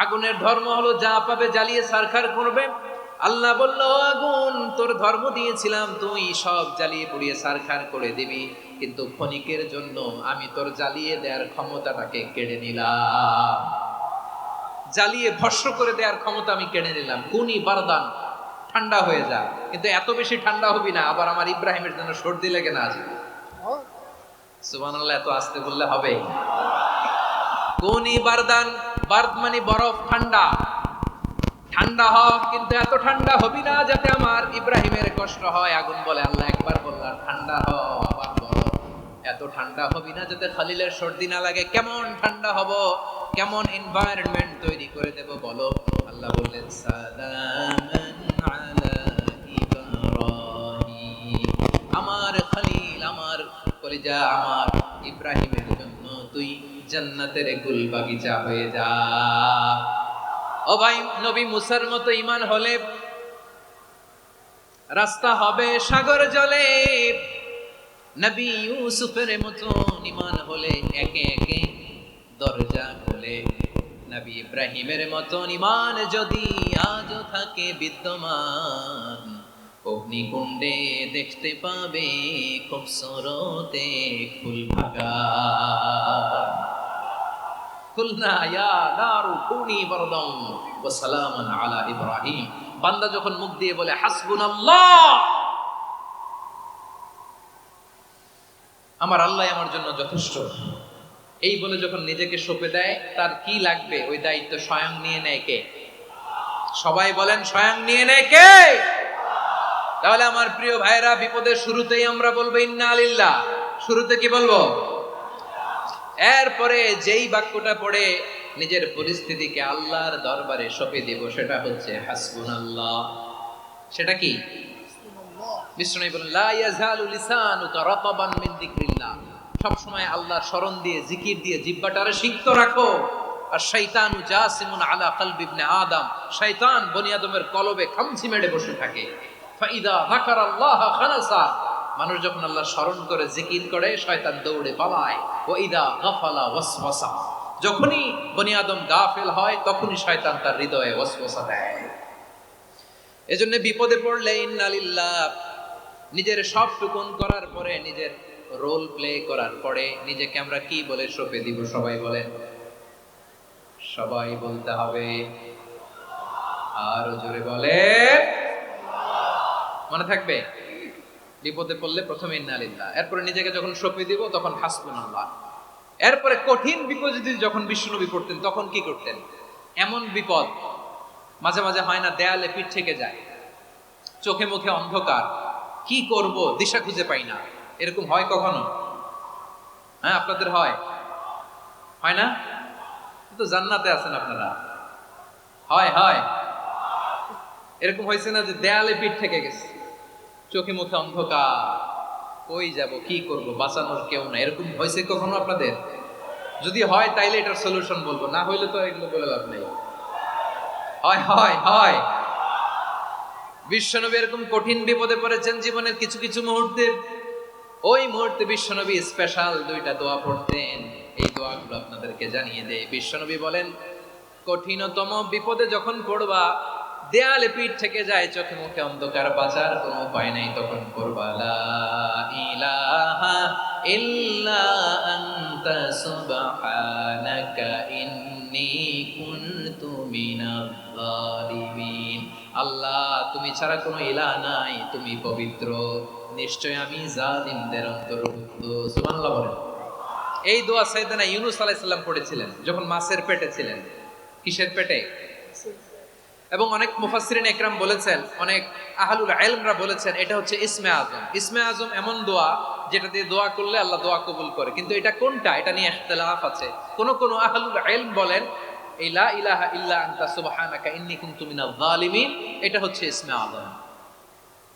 আগুনের ধর্ম হলো যা পাবে জ্বালিয়ে ছারখার করবে। আল্লাহ বলল, আগুন তোর ধর্ম দিয়েছিলাম, তুই সব জ্বালিয়ে পুড়িয়ে ছারখার করে দিবি, কিন্তু ক্ষণিকের জন্য আমি তোর জ্বালিয়ে দেওয়ার ক্ষমতাটাকে কেড়ে নিলাম, জ্বালিয়ে ভস্ম করে দেওয়ার ক্ষমতা আমি কেড়ে নিলাম। কুনি বারদান, ঠান্ডা হয়ে যা, কিন্তু এত বেশি ঠান্ডা হবি না আবার আমার ইব্রাহিমের জন্য সর্দি লেগে না আসবে। সুবহানাল্লাহ, এত আস্তে বললে হবে? কুনি বারদান, বারদ মানে বরফ, ঠান্ডা, ঠান্ডা হ, কিন্তু এত ঠান্ডা হবি না যাতে আমার ইব্রাহিমের কষ্ট হয়। আগুন বলে, আল্লাহ একবার বললাম ঠান্ডা হ, আবার বলো এত ঠান্ডা হবি না যাতে খলিলের সর্দি না লাগে। কেমন ঠান্ডা হব, কেমন এনভায়রনমেন্ট তৈরি করে দেব বলো? আল্লাহ বললেন, সালামান আলা ইব্রাহিম, আমার খলিল, আমার কলিজা, আমার ইব্রাহিমের জন্য তুই জান্নাতের গুল বাগিচা হয়ে যা। ও ভাই, নবী মুসার মতো ঈমান হলে রাস্তা হবে সাগর জলে, নবী ইউসুফের মতো ঈমান হলে একে একে দরজা খুলে, নবী ইব্রাহিমের মতো ঈমান যদি আজও থাকে বিদ্যমান, অগ্নিকুণ্ডে দেখতে পাবে খুবসুরত এক ফুল বাগান। কুলনা ইয়া নারু কুনি বারদাম ওয়া সালামান আলা ইব্রাহিম। বান্দা যখন মুখ দিয়ে বলে হাসবুনাল্লাহ, আমার আল্লাহ আমার জন্য যথেষ্ট, এই বলে যখন নিজেকে সঁপে দেয়, তার কি লাগবে ওই দায়িত্ব স্বয়ং নিয়ে নেয় কে? সবাই বলেন, স্বয়ং নিয়ে নেয় কে? তাহলে আমার প্রিয় ভাইরা, বিপদের শুরুতেই আমরা বলবো ইন্না লিল্লাহ। শুরুতে কি বলবো? এরপরে যেই বাক্যটা পড়ে নিজের পরিস্থিতিকে আল্লাহর দরবারে সঁপে দিব, সেটা হচ্ছে হাসবুনাল্লাহ। সেটা কি? বিষ্ণু বলেন, লা ইয়াজালু লিসানুকা রাতাবান মিন যিকরিল্লাহ, সব সময় আল্লাহর স্মরণ দিয়ে, জিকির দিয়ে জিহ্বাটারে সিক্ত রাখো। আর শয়তানু জাসিমুন আলা কলবি ইবনে আদম, শয়তান বনি আদমের কলবে খামচি মেরে বসে থাকে। ফাইদা যাকারাল্লাহ খানাসা, মানুষ যখন আল্লাহ স্মরণ করে, জিকির করে, শয়তান দৌড়ে পালায়। ওয়া ইদা গাফালা ওয়াসওয়াসা, যখনই বনি আদম গাফেল হয় তখনই শয়তান তার হৃদয়ে ওয়াসওয়াসা দেয়। এজন্য বিপদে পড়লে ইন্না লিল্লাহ, নিজের সব টুকুন করার পরে, নিজের রোল প্লে করার পরে নিজেকে আমরা কি বলে সঁপে দিব? সবাই বলেন, সবাই বলতে হবে, আরো জোরে বলে, মনে থাকবে? বিপদে পড়লে প্রথমে ইন্না লিল্লাহ, এরপরে নিজেকে যখন সঁপে দিব তখন হাসবুনাল্লাহ। এরপরে কঠিন বিপদ যদি যখন বিশ্বনবী পড়তেন তখন কি করতেন? এমন বিপদ মাঝে মাঝে হয় না, দেয়ালে পিঠ থেকে যায়, চোখে মুখে অন্ধকার, কি করব দিশা খুঁজে পাই না, এরকম হয় কখনো? হ্যাঁ, আপনাদের হয়? হয় না? তো জান্নাতে আছেন আপনারা। হয় হয় এরকম হয়েছে না যে দেয়ালে পিঠ থেকে গেছে, চোখে মুখে অন্ধকার, কই যাব, কি করব, বাঁচানোর কেউ না, এরকম হয়েছে কখনো আপনাদের? যদি হয় তাইলে এটার সলিউশন বলবো, না হইলে তো এগুলো বলে লাভ নেই। হয় হয় হয় বিশ্বনবী এরকম কঠিন বিপদে পড়েছেন জীবনের কিছু কিছু মুহূর্তে। ওই মুহূর্তে বিশ্বনবী স্পেশাল দুইটা দোয়া পড়তেন। এই দোয়াগুলো আপনাদেরকে জানিয়ে দেয়। বিশ্বনবী বলেন, কঠিনতম বিপদে যখন পড়বা, দেয়ালে পিঠ থেকে যায়, চোখে মুখে অন্ধকার, বাঁচার কোনো উপায় নাই, তখন পড়বা লা ইলাহা ইল্লা আনতা সুবহানাকা ইন্নী কুনতু মিনাজ জালিমিন। আল্লাহ, তুমি ছাড়া কোনো ইলাহ নাই, তুমি পবিত্র, নিশ্চয় আমি জালিমদের অন্তর্ভুক্ত। সুবহানাল্লাহ বলেন। এই দোয়া সাইয়েদনা ইউনূস আলাইহিস সালাম পড়েছিলেন যখন মাছের পেটে ছিলেন। কিসের পেটে? এবং অনেক মুফাসসিরিন একরাম বলেছেন, অনেক আহলুল ইলমরা বলেছেন, এটা হচ্ছে ইসমে আজম। ইসমে আজম এমন দোয়া যেটা দিয়ে দোয়া করলে আল্লাহ দোয়া কবুল করে, কিন্তু এটা কোনটা, এটা নিয়ে ইখতিলাফ আছে। কোন কোন আহলুল ইলম বলেন এই লা ইলাহা ইল্লা আনতা সুবহানাকা ইন্নী কুনতু মিনাজ জালিমিন, এটা হচ্ছে ইসমে আজম।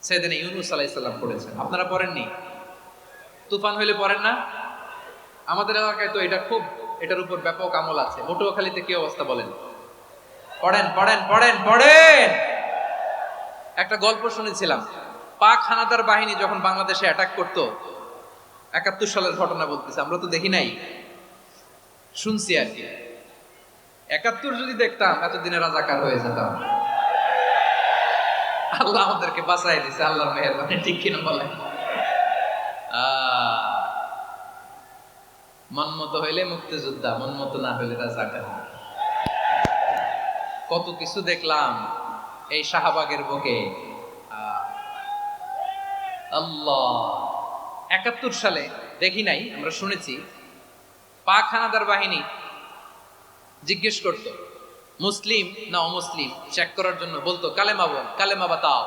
সাইয়েদনা ইউনূস আলাইহিস সালাম পড়েছেন, আপনারা পড়েননি? তুফান হইলে পড়েন না? আমাদের এলাকায় তো এটা খুব, এটার উপর ব্যাপক আমল আছে। পটুয়াখালীতে কি অবস্থা বলেন? পড়েন পড়েন পড়েন পড়েন। একটা গল্প শুনেছিলাম, পাক হানাদার বাহিনী যখন বাংলাদেশে অ্যাটাক করতো, ৭১ সালের ঘটনা বলতেছে, আমরা তো দেখি নাই, শুনছি আর কি। ৭১ যদি দেখতাম এতদিনে রাজাকার হয়ে যেতাম। আল্লাহ আমাদেরকে বাঁচাই দিছে, আল্লাহর মেহেরবানি, ঠিক কিনা বলেন? মন মতো হইলে মুক্তিযোদ্ধা, মন মতো না হইলে রাজাকার। কত কিছু দেখলাম এই শাহবাগের বুকে। আল্লাহ, ৭১ সালে দেখি নাই, আমরা শুনেছি পাক হানাদার বাহিনী জিজ্ঞেস করত মুসলিম না অমুসলিম চেক করার জন্য, বলতো কালেমা বল, কালেমা বাতাও।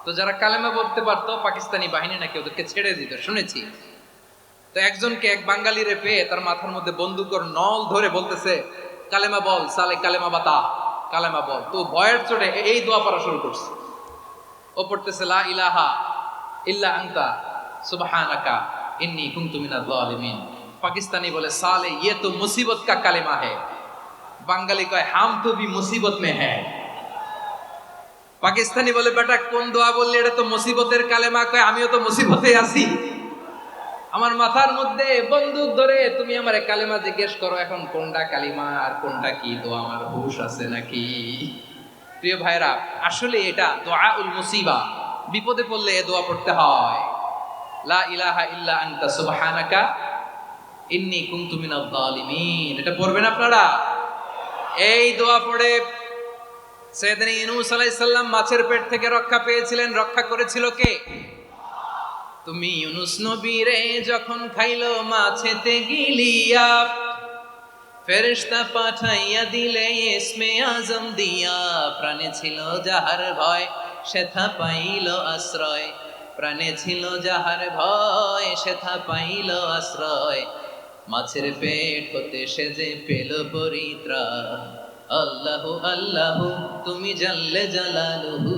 তো যারা কালেমা বলতে পারতো পাকিস্তানি বাহিনী নাকি ওদেরকে ছেড়ে দিত, শুনেছি। তো একজনকে, এক বাঙালিরে পেয়ে তার মাথার মধ্যে বন্দুকর নল ধরে বলতেছে কালেমা বল সালে, কালেমা বাতা, কালেমা বল। তো ভয়ের চোটে এই দোয়া পড়া শুরু করছে। ও পড়তেছে লা ইলাহা ইল্লা আনতা সুবহানাকা ইন্নী কুনতু মিনাজ জালিমিন। পাকিস্তানি বলে সালে ये तो मुसीबत का কালেমা है। বাঙালি কয় হাম তো ভি মুসিবত মে হ্যায়। পাকিস্তানি বলে বেটা কোন দোয়া বললি, এটা তো মুসিবতের কালেমা। কয় আমিও তো মুসিবতে আছি, আমার মাথার মধ্যে বন্দুক ধরে তুমি আমারে কালেমা জিজ্ঞেস করো, এখন কোনটা কালিমা আর কোনটা কি দোয়া, আমার হুঁশ আছে নাকি? প্রিয় ভাইরা, আসলে এটা দুআউল মুসিবা, বিপদে পড়লে এ দোয়া পড়তে হয়। লা ইলাহা ইল্লা আনতা সুবহানাকা ইন্নী কুনতু মিনাজ জালিমিন, এটা পড়বেন আপনারা। এই দোয়া পড়ে সাইয়েদনা ইউনূস আলাইহিস সালাম মাছের পেট থেকে রক্ষা পেয়েছিলেন। রক্ষা করেছিল কে? তুমি ইউনূস নবীরে যখন খাইলো মাছেতে গিলিয়া, ফেরেশতা পাঠাইয়া দিলে ইসমে আজম দিয়া। প্রাণে ছিল যাহার ভয় সেথা পাইল আশ্রয়, প্রাণে ছিল যাহার ভয় সেথা পাইল আশ্রয়। মাছের পেট হতে সে যে পেল পরিত্রাণ। আল্লাহু আল্লাহু তুমি জাল্লে জালালুহু,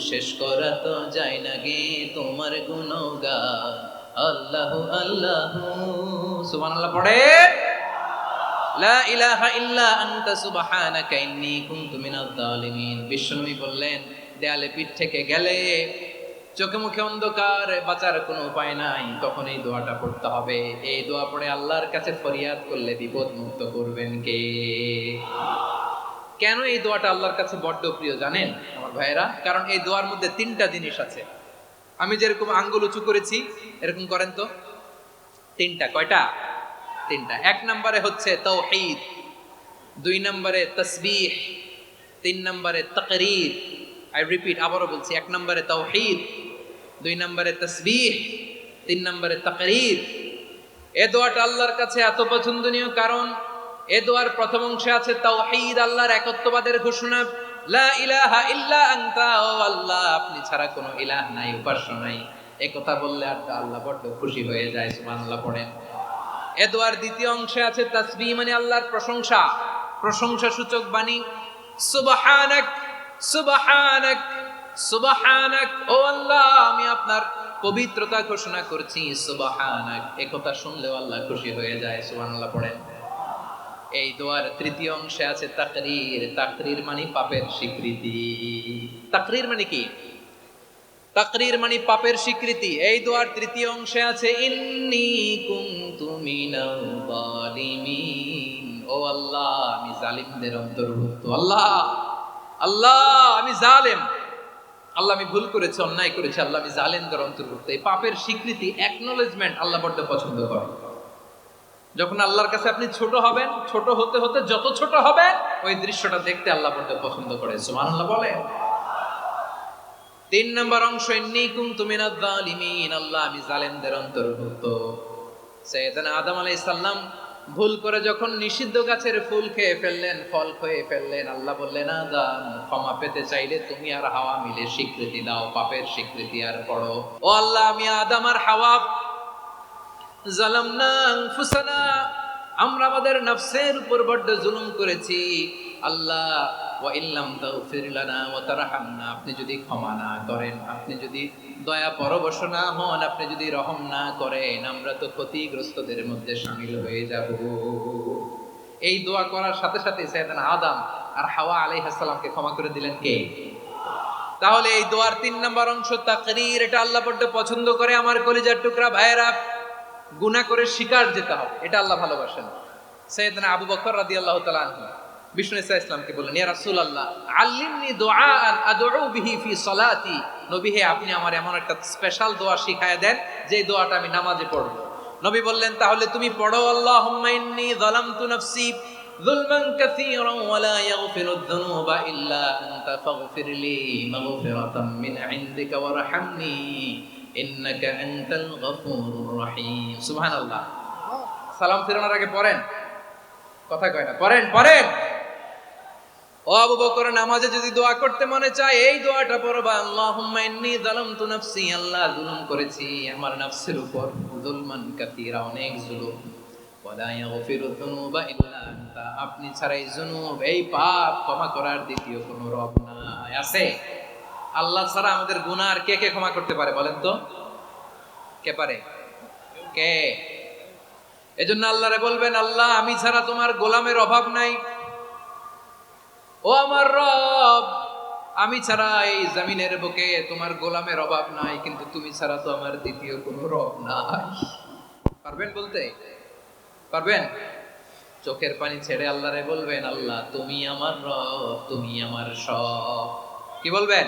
শেষ করা তো যায় না গে তোমার গুণগান। আল্লাহু আল্লাহু, সুবহানাল্লাহ পড়ে। লা ইলাহা ইল্লা আনতা সুবহানাকা ইন্নী কুনতু মিনাজ জালিমিন। বিশ্বনবী বললেন, দেয়ালে পিঠ থেকে গেলে চোখে মুখে অন্ধকার, বাঁচার কোনো উপায় নাই, তখন এই দোয়াটা পড়তে হবে। এই দোয়া পড়ে আল্লাহর কাছে ফরিয়াদ করলে বিপদ মুক্ত করবেন কে? কেন এই দোয়াটা আল্লাহর কাছে বড্ড প্রিয় জানেন আমার ভাইয়েরা? কারণ এই দোয়ার মধ্যে তিনটা জিনিস আছে। আমি যেরকম আঙ্গুল উঁচু করেছি এরকম করেন তো। তিনটা। কয়টা? তিনটা। এক নম্বরে হচ্ছে তাওহীদ, দুই নম্বরে তাসবিহ, তিন নম্বরে তাকরীর। আই রিপিট, আবারও বলছি, এক নম্বরে তাওহীদ, দুই নম্বরে তাসবিহ, তিন নম্বরে তাকরীর। এই দোয়াটা আল্লাহর কাছে এত পছন্দনীয় কারণ এই দোয়ার প্রথম অংশে আছে তাওহীদ, আল্লাহর একত্ববাদের ঘোষণা। লা ইলাহা ইল্লা আনতা, ও আল্লাহ আপনি ছাড়া কোনো ইলাহ নাই, উপাস্য নাই। এই কথা বললে আর আল্লাহ বড় খুশি হয়ে যায়। সুবহানাল্লাহ পড়েন। এই দোয়ার দ্বিতীয় অংশে আছে তাসবিহ, মানে আল্লাহর প্রশংসা, প্রশংসা সূচক বাণী। সুবহানাক সুবহানাক সুবহানাক, ও আল্লাহ আমি আপনার পবিত্রতা ঘোষণা করছি। সুবহানাক, এই কথা শুনলেও আল্লাহ খুশি হয়ে যায়। সুবহানাল্লাহ পড়েন। এই দোয়ার তৃতীয় অংশে আছে তাকরীর, তাকরীর মানে পাপের স্বীকৃতি। তাকরীর মানে কি? তাকরীর মানে পাপের স্বীকৃতি। এই দোয়ার তৃতীয় অংশে আছে ইন্নী কুনতু মিনাল যালিমিন, ও আল্লাহ আমি জালিমদের অন্তর্ভুক্ত। আল্লাহ আল্লাহ আমি জালেম, আল্লাহ আমি ভুল করেছি, অন্যায় করেছি, আল্লাহ আমি জালেমদের অন্তর্ভুক্ত। এই পাপের স্বীকৃতি, অ্যাকনলেজমেন্ট আল্লাহ বড্ড পছন্দ করেন। যখন আল্লাহর কাছে আপনি ছোট হবেন, ছোট হতে হতে যত ছোট হবেন ওই দৃশ্যটা দেখতে আল্লাহ বড্ড পছন্দ করে। সুবহানাল্লাহ বলে। তিন নম্বর অংশ ইন্নী কুনতু মিনাজ যালিমিন, আল্লাহ আমি জালেমদের অন্তর্ভুক্ত। সাইয়েদনা আদম আলাইহিস সালাম ভুল করে যখন নিষিদ্ধ গাছের ফুল খেয়ে ফেললেন, ফল খেয়ে ফেললেন, আল্লাহ বললেন আদম ক্ষমা পেতে চাইলে তুমি আর হাওয়া মিলে স্বীকৃতি দাও, পাপের স্বীকৃতি আর পড়ো। ও আল্লাহ আমি আদম আর হাওয়া জালামনা আনফুসানা, আমরা আমাদের নফসের উপর বড্ড জুলুম করেছি। আল্লাহ ওয়া ইল্লাম তাগফির লানা ওয়া তারহামনা, আপনি যদি ক্ষমা না করেন, আপনি যদি দয়া পরবশ না হন, আপনি যদি রহম না করেন, আমরা তো ক্ষতিগ্রস্তদের মধ্যে শামিল হয়ে যাব। এই দোয়া করার সাথে সাথে সাইয়েদনা আদম আর হাওয়া আলাইহিস সালামকে ক্ষমা করে দিলেন কে? তাহলে এই দোয়ার তিন নম্বর অংশ তাকরীর, এটা আল্লাহ বড্ড পছন্দ করে। আমার কলিজার টুকরা ভাইয়েরা, গুনাহ করে শিকার যেতে হবে, এটা আল্লাহ ভালোবাসেন। সাইয়েদনা আবু বকর রাদিয়াল্লাহু তাআলা আনহু বিষ্ণু ইসা ইসলামকে বললেন, ইয়া রাসূলুল্লাহ আল্লিমনি দুআআন আদউ বিহি ফি সালাতি, নবী হে আপনি আমার এমন একটা স্পেশাল দোয়া শিখায়া দেন যে দোয়াটা আমি নামাজে পড়ব। নবী বললেন, তাহলে তুমি পড়ো আল্লাহুম্মা ইন্নী যালামতু নাফসি যুলমান কাসীরান ওয়া লা ইয়াগফিরুদ যুনুবা ইল্লা আনতা ফাগফিরলি মাগফিরাতাম মিন ইনদিকা ওয়ারহামনি ইন্নাকা আনতাল গফুরুর রহিম। সুবহানাল্লাহ। সালাম ফিরানোর আগে পড়েন, কথা কয় না, পড়েন পড়েন। ও আবু বকর, নামাজে যদি দোয়া করতে মনে চায় এই দোয়াটা পড়বা, আল্লাহুম্মা ইন্নী যালামতু নাফসি, আল্লাহ জুলুম করেছি আমার নফসের উপর, যুলমান কাসীরা, অনেক জুলুম, ওয়া লা ইয়াগফিরুদ যুনুবা ইল্লা আনতা, আপনি ছাড়া এই জুনুব, এই পাপ ক্ষমা করার দ্বিতীয় কোনো রব নাই। আছে? আল্লাহ ছাড়া আমাদের গুনাহ আর কে কে ক্ষমা করতে পারে বলেন তো? কে পারে? কে? এজন্য আল্লাহরে বলবেন, আল্লাহ আমি ছাড়া তোমার গোলামের অভাব নাই। ও আমার রব, আমি ছাড়া এই জমিনের বুকে তোমার গোলামের অভাব নাই, কিন্তু তুমি ছাড়া তো আমার দ্বিতীয় কোনো রব নাই। পারবেন বলতে? পারবেন? চোখের পানি ছেড়ে আল্লাহরে বলবেন, আল্লাহ তুমি আমার রব, তুমি আমার সব। কি বলবেন?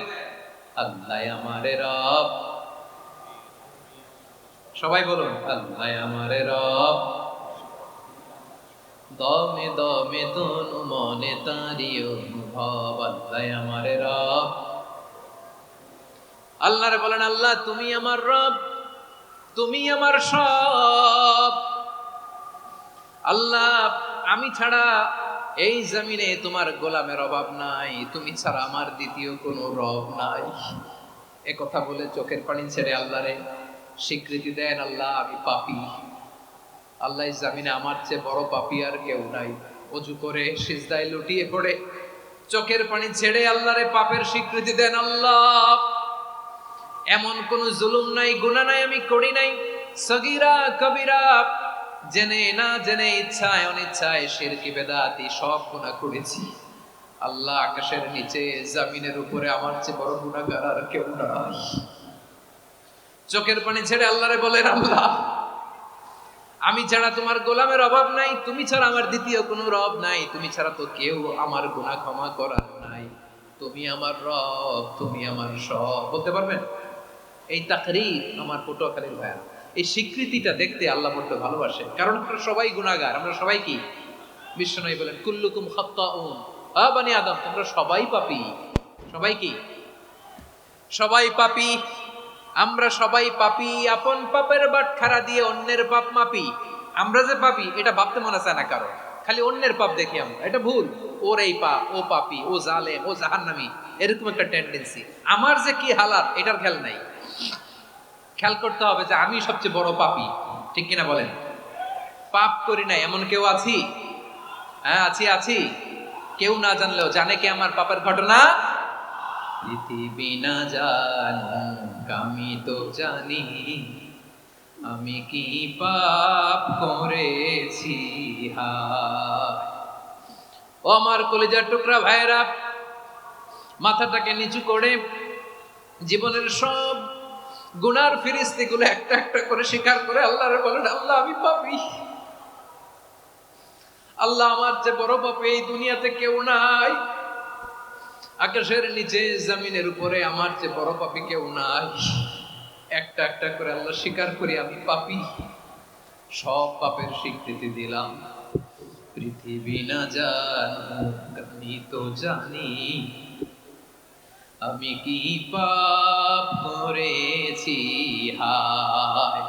আল্লাহ আমারে রব। সবাই বলুন, আল্লাহ আমারে রব, দমে দমে তনু মনে তারি অনুভব, আল্লাহ আমারে রব। আল্লাহরে বলেন, আল্লাহ তুমি আমার রব, তুমি আমার সব। আল্লাহ আমি ছাড়া এই জমিনে তোমার গোলামের অভাব নাই, তুমি ছাড়া আমার দ্বিতীয় কোনো রব নাই। এ কথা বলে চোখের পানি ছেড়ে আল্লাহরে স্বীকৃতি দেন, আল্লাহ আমি পাপী, আল্লাহ জামিনে আমার চেয়ে বড় পাপী আর কেউ নাই। ওযু করে সিজদায় লুটিয়ে পড়ে চোখের পানি ছেড়ে আল্লাহরে পাপের স্বীকৃতি দেন, আল্লাহ এমন কোন জুলুম নাই, গুনাহ নাই আমি করি নাই, সগীরা কবিরা, জেনে না জেনে, ইচ্ছায় অনিচ্ছায়, শিরকি বেদাতি সব গুনাহ করেছি। আল্লাহ আকাশের নিচে জমিনের উপরে আমার চেয়ে বড় গুনাহগার আর কেউ নাই। চোখের পানি ছেড়ে আল্লাহরে বলেন, আল্লাহ আমি ছাড়া তোমার গোলামের অভাব নাই, তুমি ছাড়া আমার দ্বিতীয় কোনো রব নাই, তুমি ছাড়া তো কেউ আমার গুনাহ ক্ষমা করার নাই, তুমি আমার রব, তুমি আমার সব। বলতে পারবেন? এই তাকরীর আমার পটুয়াখালীর ভাইয়া, এই স্বীকৃতিটা দেখতে আল্লাহ বড্ড ভালোবাসে। কারণ আমরা সবাই গুনাহগার, আমরা সবাই কি? বিশ্বনবী বলেন কুল্লুকুম খাত্তাউন, বানি আদম তোমরা সবাই পাপী। সবাই কি? সবাই পাপী। আমরা সবাই পাপী, আপন পাপের বাটখারা দিয়ে অন্যের পাপ মাপি। আমরা যে পাপী এটা ভাবতে মনে চায় না কারণ, খালি অন্যের পাপ দেখি আমরা, এটা ভুল। ওর এই পাপ, ও পাপী, ও জালেম, ও জাহান্নামী, এরকম একটা টেন্ডেন্সি। আমার যে কি হালাত এটার খেয়াল নাই। খেয়াল করতে হবে যে আমি সবচেয়ে বড় পাপী, ঠিক কিনা বলেন? পাপ করি নাই এমন কেউ আছি? হ্যাঁ আছি। কেউ না জানলেও জানে কি আমার পাপের ঘটনা? পৃথিবী না জানুক আমি তো জানি, আমি কি পাপ করেছি হায়। ও আমার কলিজার টুকরা ভাইরা, মাথাটাকে নিচু করে জীবনের সব গুনার ফিরিস্তিগুলো একটা একটা করে স্বীকার করে আল্লাহরে বলেন, আল্লাহ আমি পাপী। আল্লাহ আমার যে বড় পাপী এই দুনিয়াতে কেউ নাই। আকাশের নিচে জমিনের উপরে আমার যে বড় পাপী কেউ নাই। একটা একটা করে আল্লাহ স্বীকার করি আমি পাপী, সব পাপের স্বীকৃতি দিলাম। পৃথিবী না জানুক আমি তো জানি, আমি কি পাপ করেছি হায়।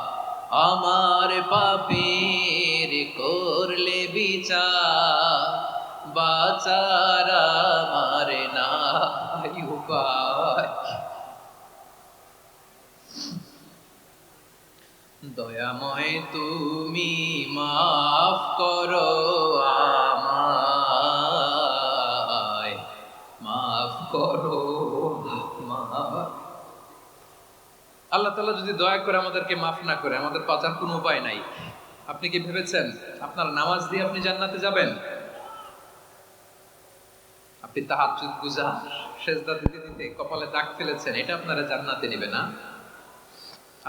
আমার পাপের করলে বিচার, বাঁচার আমার নাই উপায়। দয়াময় তুমি মাফ করো আমায়, মাফ করো আমায়। আল্লাহ তাআলা যদি দয়া করে আমাদেরকে মাফ না করে, আমাদের বাঁচার কোনো উপায় নাই। আপনি কি ভেবেছেন আপনার নামাজ দিয়ে আপনি জান্নাতে যাবেন? আপনি তাহাজ্জুদ গুজার, সেজদা দিতে দিতে কপালে দাগ ফেলেছেন, এটা আপনারা জান্নাতে নেবে না।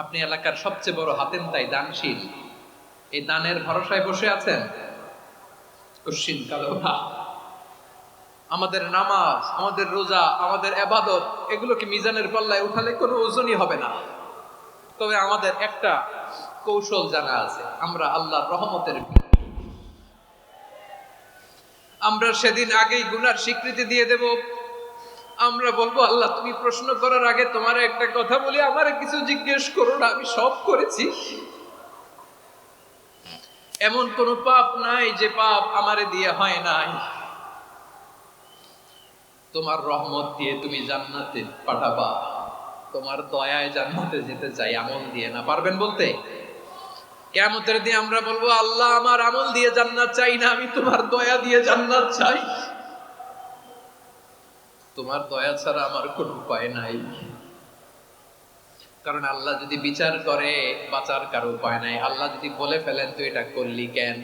আপনি এলাকার সবচেয়ে বড় হাতেম তাই দানশীল, এই দানের ভরসায় বসে আছেন, কশিন কালো না। আমাদের নামাজ, আমাদের রোজা, আমাদের ইবাদত এগুলোকে মিজানের পাল্লায় উঠালে কোনো ওজনই হবে না। তবে আমাদের একটা কৌশল জানা আছে, আমরা আল্লাহর রহমতের, আমরা সেদিন আগেই গুনার স্বীকৃতি দিয়ে দেব। আমরা বলবো আল্লাহ তুমি প্রশ্ন করার আগে তোমার একটা কথা বলি, আমারে কিছু জিজ্ঞেস করো না, আমি সব করেছি। এমন কোন পাপ নাই যে পাপ আমারে দিয়ে হয় নাই। তোমার রহমত দিয়ে তুমি জান্নাতে পাঠাবা, তোমার দয়ায় জান্নাতে যেতে চাই, আমল দিয়ে না। পারবেন বলতে? কিয়ামতের দিন আমরা বলবো আল্লাহ আমার আমল দিয়ে জান্নাত চাই না, আমি তোমার দয়া দিয়ে জান্নাত চাই। তোমার দয়া ছাড়া আমার কোনো উপায় নাই। কারণ আল্লাহ যদি বিচার করে বাঁচার কারো উপায় নাই। আল্লাহ যদি বলে ফেলেন তুই এটা করলি কেন,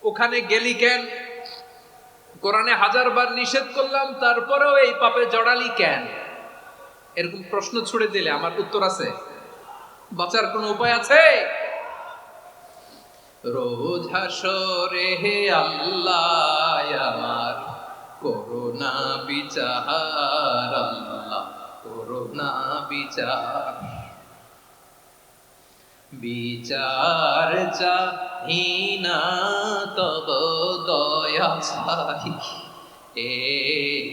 ওখানে গেলি কেন, কোরআনে 1000 বার নিষেধ করলাম তারপরেও এই পাপে জড়ালি কেন, এরকম প্রশ্ন ছুড়ে দিলে আমার উত্তর আছে? বাঁচার কোনো উপায় আছে? রোজ হাসরে হে আল্লাহ আমার করুণা বিচার, আল্লাহ করুণা বিচার। বিচার চাহি না তব দয়া চাই, এ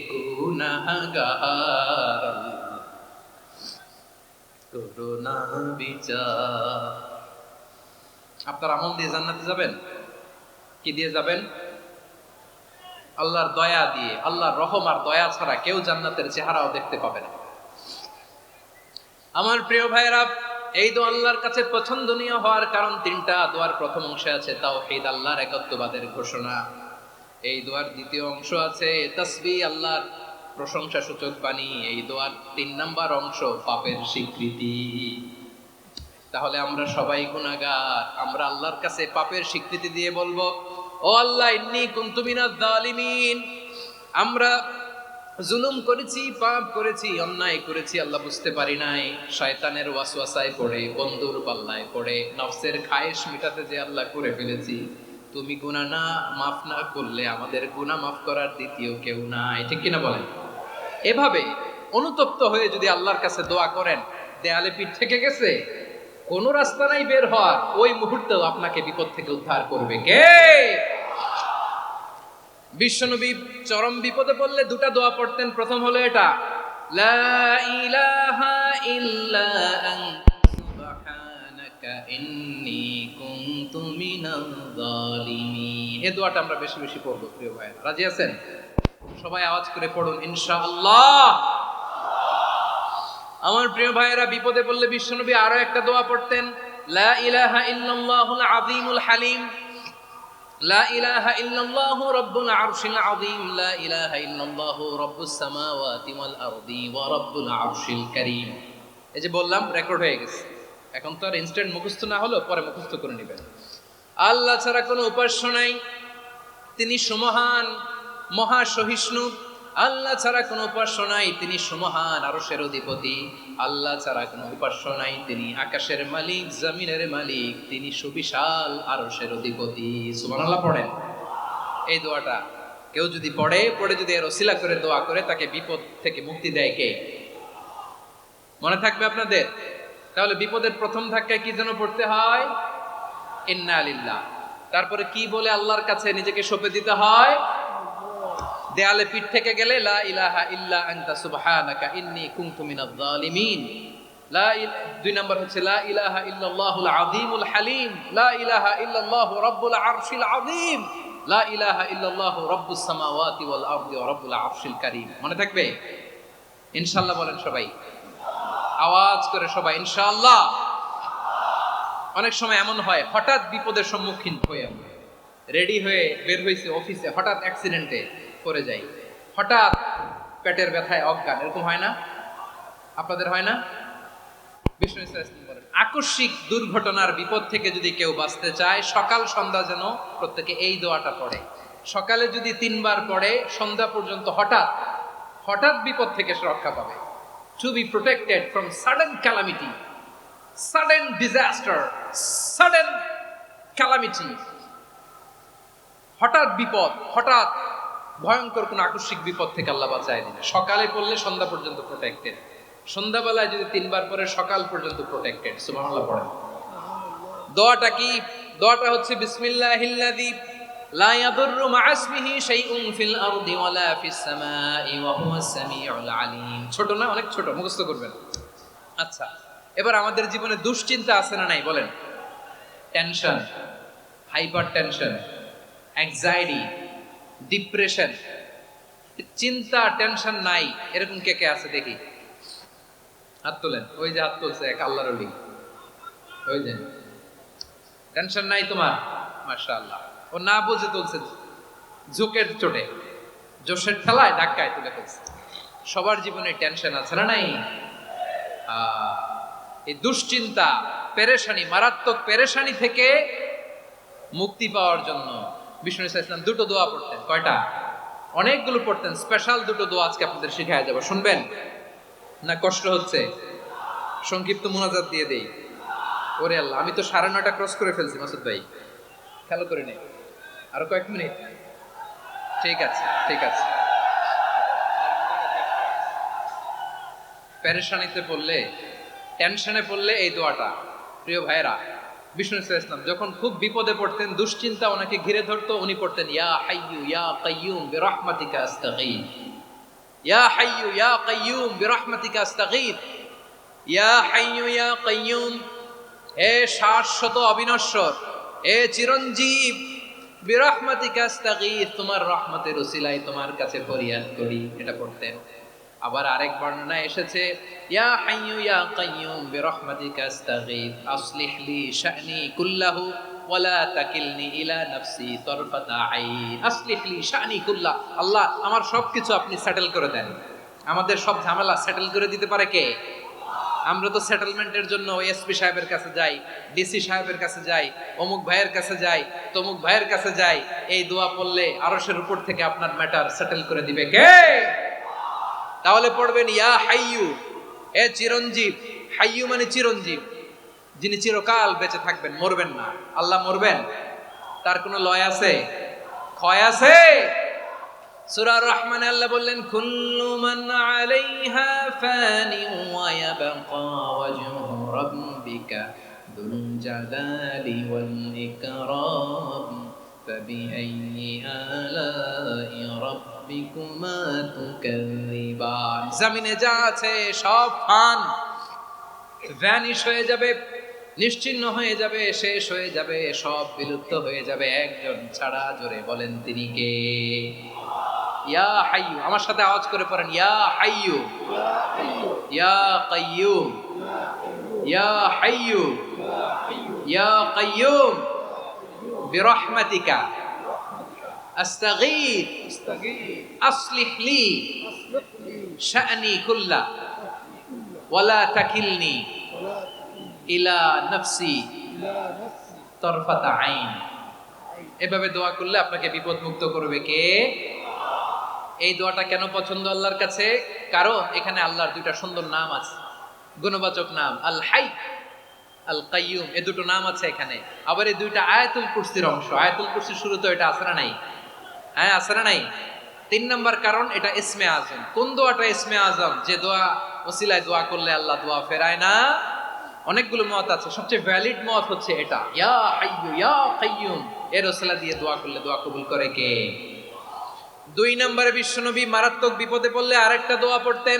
গুনাহগার করুণা বিচার। আপনার আমল দিয়ে জান্নাতে যাবেন? কি দিয়ে যাবেন? আল্লাহর দয়া দিয়ে। আল্লাহর রহম আর দয়া ছাড়া কেউ জান্নাতের চেহারাও দেখতে পাবে না। আমার প্রিয় ভাইরা, এই দোয়া আল্লাহর কাছে পছন্দনীয় হওয়ার কারণ তিনটা। দোয়ার প্রথম অংশে আছে তাওহীদ, আল্লাহর একত্ববাদের ঘোষণা। এই দোয়ার দ্বিতীয় অংশ আছে তাসবিহ, আল্লাহর প্রশংসা সূচক বাণী। এই দোয়ার 3 নাম্বার অংশ পাপের স্বীকৃতি। তাহলে আমরা সবাই গুনাহগার, আমরা আল্লাহর কাছে পাপের স্বীকৃতি দিয়ে বলবো ও আল্লাহ ইন্নী কুনতু মিনাজ জালিমিন, আমরা জুলুম করেছি, পাপ করেছি, অন্যায় করেছি, আল্লাহ বুঝতে পারি নাই, শয়তানের ওয়াসওয়াসায় পড়ে, বন্ধুর পাল্লায় পড়ে, নফসের খায়েশ মিটাতে যে আল্লাহ করে ফেলেছি। তুমি গুনাহ না মাফ না করলে আমাদের গুনাহ মাফ করার দ্বিতীয় কেউ নাই, ঠিক কিনা বলেন? এভাবে অনুতপ্ত হয়ে যদি আল্লাহর কাছে দোয়া করেন, দেয়ালে পিঠ থেকে গেছে, কোনো রাস্তা নাই বের হওয়ার, ওই মুহূর্তেও আপনাকে বিপদ থেকে উদ্ধার করবে কে? বিশ্বনবী চরম বিপদে পড়লে দুটা দোয়া পড়তেন। প্রথম হলো এটা, লা ইলাহা ইল্লা আনতা সুবহানাকা ইন্নী কুনতু মিনাজ জালিমিন। এই দোয়াটা আমরা বেশি বেশি পড়ব প্রিয় ভাইরা, রাজি আছেন? সবাই আওয়াজ করে পড়ুন ইনশাআল্লাহ। আমার প্রিয় ভাইয়েরা, বিপদে পড়লে বিশ্বনবী আরো একটা দোয়া পড়তেন, লা ইলাহা ইল্লাল্লাহুল আযীমুল হালিম, লা ইলাহা ইল্লাল্লাহু রাব্বুল আরশিল আযীম, লা ইলাহা ইল্লাল্লাহু রাব্বুস সামাওয়াতি ওয়াল আরদি ওয়া রাব্বুল আরশিল কারীম। এই যে বললাম, রেকর্ড হয়ে গেছে, এখন তো আর ইনস্ট্যান্ট মুখস্থ না হলো, পরে মুখস্থ করে নেবেন। আল্লাহ ছাড়া কোনো উপাস্য নাই, তিনি সুমহান, মহা সহিষ্ণু। আল্লাহ ছাড়া কোনো উপাস্য নাই, তিনি সুমহান, আরশের অধিপতি। আল্লাহ ছাড়া কোনো উপাস্য নাই, তিনি আকাশের মালিক, জমিনের মালিক, তিনি সুবিশাল আরশের অধিপতি। সুবহানাল্লাহ পড়েন। এই দোয়াটা কেউ যদি পড়ে যদি এর ওসিলা করে দোয়া করে, তাকে বিপদ থেকে মুক্তি দেয় কে? মনে থাকবে আপনাদের? তাহলে বিপদের প্রথম ধাক্কায় কি যেন পড়তে হয়? ইন্না লিল্লাহ। তারপরে কি বলে আল্লাহর কাছে নিজেকে সঁপে দিতে হয়? দেয়ালে পিঠ থেকে গেলে লা ইলাহা ইল্লা আনতা সুবহানাকা ইন্নী কুনতু মিনাজ জালিমিন। দুই নাম্বার হচ্ছে লা ইলাহা ইল্লাল্লাহুল আযীমুল হালিম, লা ইলাহা ইল্লাল্লাহু রাব্বুল আরশিল আযীম, লা ইলাহা ইল্লাল্লাহু রাব্বুস সামাওয়াতি ওয়াল আরদি ওয়া রাব্বুল আরশিল কারীম। মনে থাকবে? ইনশাআল্লাহ বলেন সবাই, আওয়াজ করে সবাই ইনশাআল্লাহ। অনেক সময় এমন হয়, হঠাৎ বিপদের সম্মুখীন হয়ে আমরা রেডি হয়ে বের হয়েছে অফিসে, হঠাৎ অ্যাক্সিডেন্টে পড়ে যাই, হঠাৎ পেটের ব্যথায় অজ্ঞান, এরকম হয় না? আপনাদের হয় না? বিষ্ণু ইসলাম বলেন, আকস্মিক দুর্ঘটনার বিপদ থেকে যদি কেউ বাঁচতে চায়, সকাল সন্ধ্যা যেন প্রত্যেকে এই দোয়াটা পড়ে। সকালে যদি 3 বার পড়ে, সন্ধ্যা পর্যন্ত হঠাৎ হঠাৎ বিপদ থেকে সে রক্ষা পাবে। To be protected from sudden calamity, sudden disaster, sudden calamity, হঠাৎ বিপদ, হঠাৎ ভয়ঙ্কর কোন আকস্মিক বিপদ থেকে আল্লাহ বাঁচায় দিবে। সকালে পড়লে সন্ধ্যা পর্যন্ত প্রোটেক্টেড, সন্ধ্যাবেলায় যদি 3 বার পরে সকাল পর্যন্ত প্রোটেক্টেড। সুবহানাল্লাহ পড়েন। দোয়াটা কি? দোয়াটা হচ্ছে বিসমিল্লাহিল্লাযী লা ইয়াদুররু মা'a ইসমিহি শাইউন ফিল আরদি ওয়ালা ফিস সামাই ওয়া হুয়াস সামিউল আলীম। ছোট না? অনেক ছোট, মুখস্থ করবেন। আচ্ছা, এবার আমাদের জীবনে দুশ্চিন্তা আছে না নাই বলেন? Tension, hyper tension, anxiety, depression, চিন্তা, টেনশন নাই এরকম কে কে আছে দেখি? হাত তোলেন। ওই যে হাত তুলছে এক আল্লাহর ওলি, ওই যে। টেনশন নাই তোমার? মাশাআল্লাহ। ও না বুঝে তুলছে, ঝোঁকের চোটে, জোশের ঠেলায় ধাক্কায় তুলে ফেলছে। সবার জীবনে টেনশন আছে না নাই? এই দুশ্চিন্তা, পেরেশানি, মারাত্মক পেরেশানি থেকে মুক্তি পাওয়ার জন্য বিষ্ণু ইসলাম দুটো দোয়া পড়তেন। কয়টা? অনেকগুলো পড়তেন। স্পেশাল দুটো দোয়া আজকে আপনাদের শিখায় যাব, শুনবেন না? কষ্ট হচ্ছে? সংক্ষিপ্ত মুনাজাত দিয়ে দেই। ওরে আল্লাহ, আমি তো 9:30 ক্রস করে ফেলছি মাসুদ ভাই, খেয়াল করে নেই। আরো কয়েক মিনিট? ঠিক আছে, ঠিক আছে। পেরেশানিতে পড়লে, টেনশনে পড়লে এই দোয়াটা, প্রিয় ভাইয়েরা, বিষ্ণু ইসলাম যখন খুব বিপদে পড়তেন, দুশ্চিন্তা ওনাকে ঘিরে ধরতো, উনি পড়তেন ইয়া হাইয়ু ইয়া কাইয়ুম বিরহমাতিকা আস্তাগীথ, ইয়া হাইয়ু ইয়া কাইয়ুম বিরহমাতিকা আস্তাগীথ, ইয়া হাইয়ু ইয়া কাইয়ুম, হে শাশ্বত অবিনশ্বর, হে চিরঞ্জীব, বিরহমাতিকা আস্তাগীথ, তোমার রহমতের উসিলায় তোমার কাছে ফরিয়াদ করি। এটা পড়তেন। আবার আরেক বর্ণনায় এসেছে ইয়া হাইয়ু ইয়া কাইয়ুম বিরহমাতিকা আস্তাগীথ আসলিহ লি শা'নি কুল্লাহু ওয়ালা তাকিলনি ইলা নাফসি তারফাতা আইন। আসলিহ লি শা'নি কুল্লাহ, আল্লাহ আমার সবকিছু আপনি সেটেল করে দেন। আমাদের সব ঝামেলা সেটেল করে দিতে পারে কে? আমরা তো সেটেলমেন্টের জন্য এসপি সাহেবের কাছে যাই, ডিসি সাহেবের কাছে যাই, অমুক ভাইয়ের কাছে যাই, তমুক ভাইয়ের কাছে যাই। এই দোয়া পড়লে আরশের উপর থেকে আপনার ম্যাটার সেটেল করে দিবে কে? তাহলে পড়বেন ইয়া হাইয়ু, এ চিরঞ্জীব। হাইয়ু মানে চিরঞ্জীব, যিনি চিরকাল বেঁচে থাকবেন, মরবেন না। আল্লাহ মরবেন? তার কোনো লয় আছে? ক্ষয় আছে? সূরা রহমানে আল্লাহ বললেন কুল্লু মান আলাইহা ফানি ওয়া ইয়াবকা ওয়াজহু রাব্বিকা যুল জালালি ওয়াল ইকরাম ফাবিআইয়ি আলাই রাব্বিকুমা তুকাযিবান। জমিনে যা আছে সব ফান, ভ্যানিশ হয়ে যাবে, নিশ্চিহ্ন হয়ে যাবে, শেষ হয়ে যাবে, সব বিলুপ্ত হয়ে যাবে, একজন ছাড়া। জোরে বলেন তিনি কে? ইয়া হাইয়ু। আমার সাথে আওয়াজ করে পড়েন ইয়া হাইয়ু, ইয়া কাইয়ুম, ইয়া হাইয়ু, ইয়া কাইয়ুম বিরহমাতিকা আস্তাগীথ আসলিহ লি শা'নি কুল্লা ওয়ালা তাকিলনি ইলা নাফসি তরফাতা আইন। এভাবে দোয়া করলে আপনাকে বিপদ মুক্ত করবে কে? এই দোয়াটা কেন পছন্দ আল্লাহর কাছে? কারণ এখানে আল্লাহর দুইটা সুন্দর নাম আছে, গুণবাচক নাম, আল হাই, আল কাইয়ুম। এই দুটো নাম আছে এখানে। আবার এই দুইটা আয়াতুল কুরসির অংশ। আয়াতুল কুরসির শুরুতে এটা আছে না নাই? হ্যাঁ, আছে না নাই? 3 নাম্বার কারণ এটা ইসমে আজম। কোন দোয়াটা ইসমে আজম? যে দোয়া ওসিলায় দোয়া করলে আল্লাহ দোয়া ফেরায় না। অনেকগুলো মত আছে, সবচেয়ে ভ্যালিড মত হচ্ছে এটা, ইয়া হাইয়ু ইয়া কাইয়ুম। এর ওসিলা দিয়ে দোয়া করলে দোয়া কবুল করে কে? 2 নম্বরে বিশ্বনবী মারাত্মক বিপদে পড়লে আরেকটা দোয়া পড়তেন,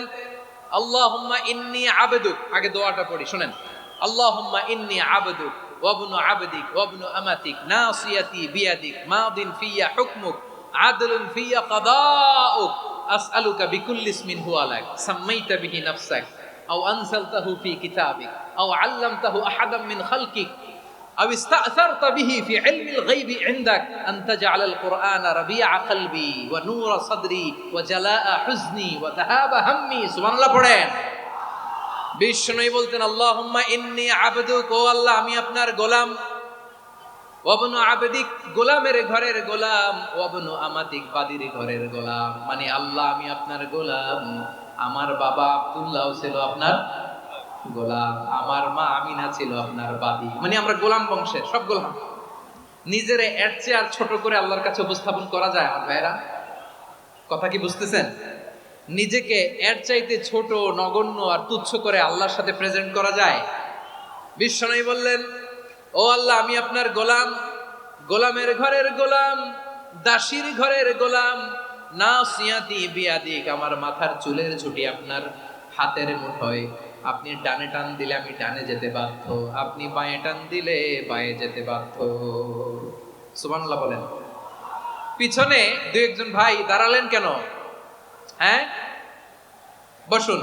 আল্লাহুম্মা ইন্নী আবদুক। আগে দোয়াটা পড়ি, শুনেন। আল্লাহুম্মা ইন্নী আবদুক ওয়া ইবনু আবদিক ওয়া ইবনু আমাতিক নাসিয়াতি বিয়াদিক মাদিন ফিয়া হুকমুক আদলুন ফিয়া কাদাউক আসআলুকা বিকুল্লি ইসমিন হুয়া লাক সাম্মাইতা বিহি নাফসাক আও আনজালতাহু ফি কিতাবিক আও আল্লামতাহু আহাদাম মিন খালকিক أو استأثرت به في علم الغيب عندك أن تجعل القرآن ربيع قلبي ونور صدري وجلاء حزني وذهاب همي। سبحان الله পড়েন। বিষ্ণুই বলতেন আল্লাহুম্মা ইন্নী আবদুক, ও আল্লাহ আমি আপনার গোলাম, ওয়াবনু আবদিক গোলামের ঘরের গোলাম, ওয়াবনু আমাতিক বাদির ঘরের গোলাম। মানে আল্লাহ আমি আপনার গোলাম। আমার বাবা আব্দুল্লাহ ছিল আপনার গোলাম, আমার মা আমিনা ছিল আপনার বাদী। মানে আমরা গোলাম বংশের, সব গোলাম। নিজের এর চেয়ে আর ছোট করে আল্লাহর কাছে উপস্থাপন করা যায় আমার ভাইরা? কথা কি বুঝতেছেন? নিজেকে এর চাইতে ছোট, নগণ্য আর তুচ্ছ করে আল্লাহর সাথে প্রেজেন্ট করা যায়? বিশ্বনবী বললেন, ও আল্লাহ আমি আপনার গোলাম, গোলামের ঘরের গোলাম, দাসীর ঘরের গোলাম। নাসিয়াতি বিয়াদিক, আমার মাথার চুলের ঝুঁটি আপনার হাতের মুঠোয়। আপনি ডানে টান দিলে আমি ডানে যেতে বাধ্য, আপনি বাঁয়ে টান দিলে বাঁয়ে যেতে বাধ্য। সুবহানাল্লাহ বলেন। পিছনে 2-1 ভাই দাঁড়ালেন কেন? হ্যাঁ, বসুন।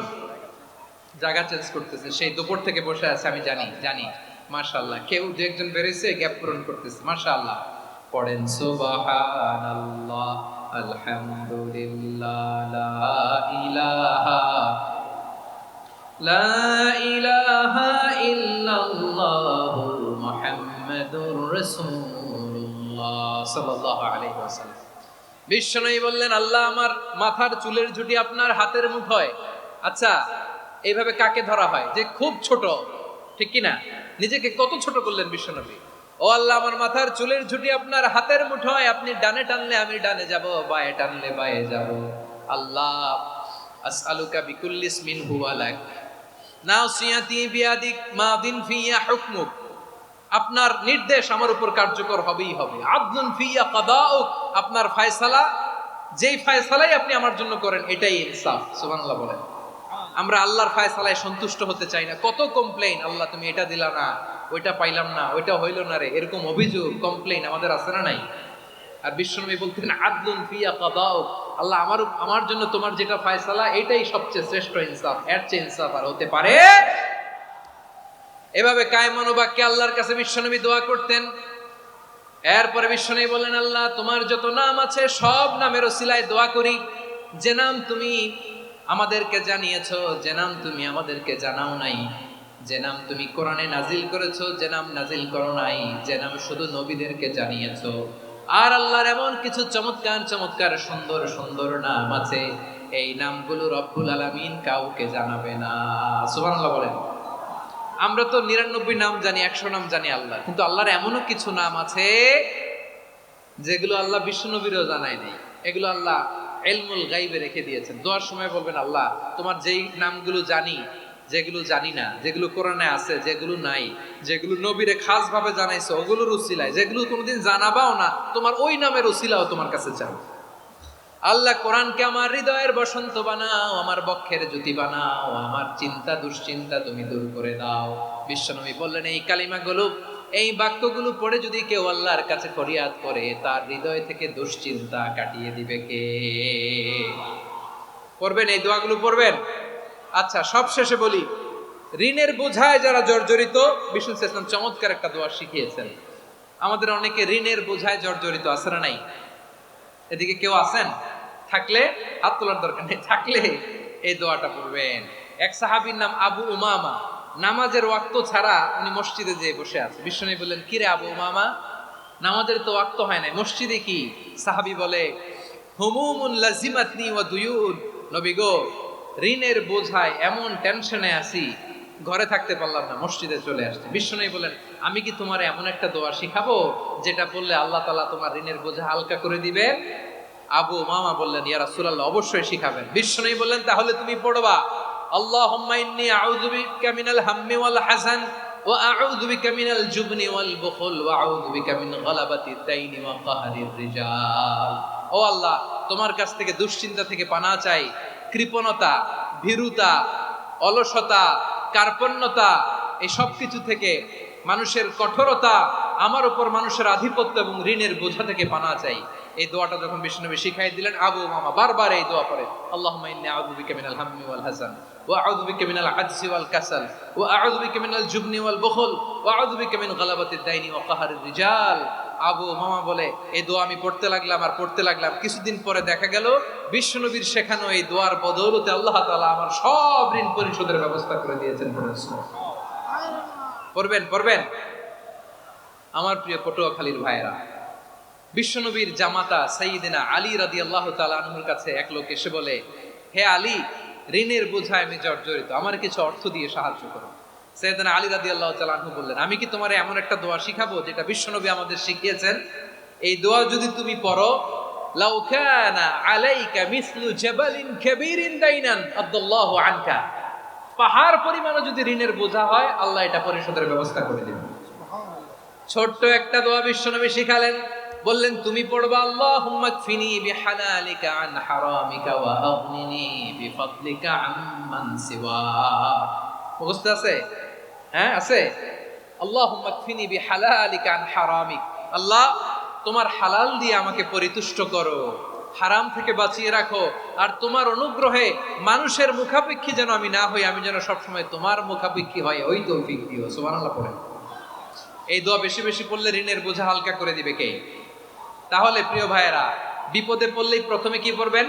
জায়গা চেঞ্জ করতেছে, সেই দুপুর থেকে বসে আছে, আমি জানি। মাশাআল্লাহ, কেউ 2-1 বেরিয়েছে, গ্যাপ পূরণ করতেছে। মাশাআল্লাহ। পড়েন সুবহানাল্লাহ আলহামদুলিল্লাহ লা ইলাহা ইল্লাল্লাহু মুহাম্মাদুর রাসূলুল্লাহ সাল্লাল্লাহু আলাইহি ওয়াসাল্লাম। বিশ্বনবী বললেন, আল্লাহ আমার মাথার চুলের ঝুঁটি আপনার হাতের মুঠোয়। আচ্ছা, এইভাবে কাকে ধরা হয়? যে খুব ছোট, ঠিক কি না? নিজেকে কত ছোট করলেন বিশ্বনবী। ও আল্লাহ আমার মাথার চুলের ঝুঁটি আপনার হাতের মুঠোয়, আপনি ডানে টানলে আমি ডানে যাব, বাঁয়ে টানলে বাঁয়ে যাব। আল্লাহ আসআলুকা বিকুল্লি ইসমিন হুয়া লাক নাসিয়াতি বিয়াদিক মাদিন ফিয়া হুকমুক, আপনার নির্দেশ আমার উপর কার্যকর হবেই হবে। আদলুন ফিয়া কাদাউক, আপনার ফয়সালা, যেই ফয়সালাই আপনি আমার জন্য করেন এটাই ইনসাফ। সুবহানাল্লাহ বলেন। আমরা আল্লাহর ফয়সালায় সন্তুষ্ট হতে চাই না। কত কমপ্লেইন, আল্লাহ তুমি এটা দিলা না, ওইটা পাইলাম না, ওইটা হইল না রে, এরকম অভিযোগ, কমপ্লেইন আমাদের আছে না নাই? আর বিশ্বনবী বলতেন আদলুন ফিয়া কাদাউক, আল্লাহ আমার জন্য তোমার যেটা ফয়সালা এটাই সবচেয়ে শ্রেষ্ঠ ইনসাফ, এর চেয়ে ইনসাফ আর হতে পারে? এভাবে কায়মান বাক্যে আল্লাহর কাছে বিশ্বনবী দোয়া করতেন। এরপরে বিশ্বনবী বললেন, আল্লাহ তোমার যত নাম আছে সব নামের ওসিলায় দোয়া করি, যে নাম তুমি আমাদেরকে জানিয়েছো, যে নাম তুমি আমাদেরকে জানাও নাই, যে নাম তুমি কোরআনে নাজিল করেছো, যে নাম নাজিল করো নাই, যে নাম শুধু নবীদেরকে জানিয়েছো। আর আল্লাহর এমন কিছু চমৎকার চমৎকার সুন্দর সুন্দর নাম আছে, এই নামগুলো রব্বুল আলামিন কাউকে জানাবে না। সুবহানাল্লাহ বলেন। আমরা তো 99 নাম জানি, 100 নাম জানি আল্লাহ, কিন্তু আল্লাহর এমনও কিছু নাম আছে যেগুলো আল্লাহ বিশ্বনবীরও জানায় নাই। এগুলো আল্লাহ ইলমুল গায়বে রেখে দিয়েছেন। দোয়ার সময় বলবেন, আল্লাহ তোমার যেই নামগুলো জানি, যেগুলো জানি না, যেগুলো কোরআনে আছে, যেগুলো নাই, যেগুলো নবীরে খাস ভাবে জানাইছো ওগুলোর উসিলায়, যেগুলো কোনোদিন জানাবাও না, তোমার ওই নামের উসিলাও তোমার কাছে চাও। আল্লাহ কোরআনকে আমার হৃদয়ের বসন্ত বানাও, আমার বক্ষের জ্যোতি বানাও, আমার চিন্তা দুশ্চিন্তা তুমি দূর করে দাও। বিশ্বনবী বললেন, এই কালিমাগুলো, এই বাক্যগুলো পড়ে যদি কেউ আল্লাহর কাছে ফরিয়াদ করে, তার হৃদয় থেকে দুশ্চিন্তা কাটিয়ে দিবে কে? পড়বেন, এই দোয়াগুলো পড়বেন। আচ্ছা, সব শেষে বলি, ঋণের বোঝায় যারা জর্জরিত, বিষ্ণু ইসলাম চমৎকার একটা দোয়া শিখিয়েছেন। আমাদের অনেকে ঋণের বোঝায় জর্জরিত, আছে না নাই? এদিকে কেউ আছেন? থাকলে হাত তোলার দরকার নেই, থাকলে এই দোয়াটা পড়বেন। এক সাহাবীর নাম আবু উমামা, নামাজের ওয়াক্ত ছাড়া উনি মসজিদে যেয়ে বসে আছে। বিশ্বনবী বললেন, কি রে আবু উমামা, নামাজের তো ওয়াক্ত হয় না, মসজিদে কি? সাহাবী বলে, হুমুমুন লাজিমাতনি ওয়া দুয়ুন, নবী গো, ঋণের বোঝায় এমন টেনশনে আছি, ঘরে থাকতে পারলাম না, মসজিদে চলে আসছে। বিশ্বনবী বলেন, আমি কি তোমার এমন একটা দোয়া শিখাবো যেটা পড়লে আল্লাহ তাআলা তোমার ঋণের বোঝা হালকা করে দিবে? আবু উমামা বললেন, ইয়া রাসূলুল্লাহ, অবশ্যই শিখাবেন। বিশ্বনবী বললেন, তাহলে তুমি পড়বা, আল্লাহুম্মা ইন্নী আউযু বিকা মিনাল হাম্মি ওয়াল হাযান ওয়া আউযু বিকা মিনাল জুবনি ওয়াল বুখল ওয়া আউযু বিকা মিন গালাবাতিদ দাইনি ওয়া কাহরির রিজাল। ও আল্লাহ, তোমার কাছ থেকে দুশ্চিন্তা থেকে পানাহ চাই, কৃপণতা, ভীরুতা, অলসতা, কার্পণ্যতা, এই সব কিছু থেকে, মানুষের কঠোরতা, আমার উপর মানুষের আধিপত্য এবং ঋণের বোঝা থেকে পানাহ চাই। এই দোয়াটা যখন বিশ্বনবী শিখাই দিলেন, আবু উমামা বারবার এই দোয়া পড়ে, আল্লাহুম্মা ইন্নী আউযু বিকা মিনাল হাম্মি ওয়াল হাযান ওয়া আউযু বিকা মিনাল আজজি ওয়াল কাসাল ওয়া আউযু বিকা মিনাল জুবনি ওয়াল বুখল ওয়া আউযু বিকা মিন গালাবাতিদ দাইনি ওয়া কাহরির রিজাল। আবু উমামা বলে, এই দোয়া আমি পড়তে লাগলাম আর পড়তে লাগলাম, কিছুদিন পরে দেখা গেল বিশ্বনবীর শেখানো এই দোয়ার বদৌলতে আল্লাহ তাআলা আমার সব ঋণ পরিশোধের ব্যবস্থা করে দিয়েছেন। পড়বেন, পড়বেন। আমার প্রিয় পটুয়াখালীর ভাইয়েরা, বিশ্বনবীর জামাতা সাইয়্যিদিনা আলী রাদিয়াল্লাহু তাআলা আনহুর কাছে এক লোক এসে বলে, হে আলী, ঋণের বোঝায় আমি জর্জরিত, আমার কিছু অর্থ দিয়ে সাহায্য করো। সাইয়্যিদিনা আলী রাদিয়াল্লাহু তাআলা আনহু বললেন, আমি কি তোমারে এমন একটা দোয়া শিখাবো যেটা বিশ্বনবী আমাদের শিখিয়েছেন? এই দোয়া যদি তুমি পড়ো, লাউ কানা আলাইকা মিসলু জাবালিন কাবীরিন দাইনান আদাল্লাহু আনকা, পাহাড় পরিমাণও যদি ঋণের বোঝা হয়, আল্লাহ এটা পরিশোধের ব্যবস্থা করে দিবেন। ছোট্ট একটা দোয়া বিশ্বনবী শিখালেন, বললেন, তুমি পড়বা, আল্লাহুম্মা কফিনি বিহালালিকা আন হারামিকা ওয়া আগনিনি বিফাদলিকা আম্মান সিওয়াক। মুখস্থ আছে? হ্যাঁ, আছে। আল্লাহুম্মা কফিনি বিহালালিকা আন হারামিক, আল্লাহ তোমার হালাল দিয়ে আমাকে পরিতুষ্ট করো, হারাম থেকে বাঁচিয়ে রাখো, আর তোমার অনুগ্রহে মানুষের মুখাপেক্ষী যেন আমি না হই, আমি যেন সবসময় তোমার মুখাপেক্ষী হয়, ওই তৌফিক দিও। সুবহানাল্লাহ পড়েন। এই দোয়া বেশি বেশি পড়লে ঋণের বোঝা হালকা করে দিবে কে? তাহলে প্রিয় ভাইয়েরা, বিপদে পড়লেই প্রথমে কি পড়বেন?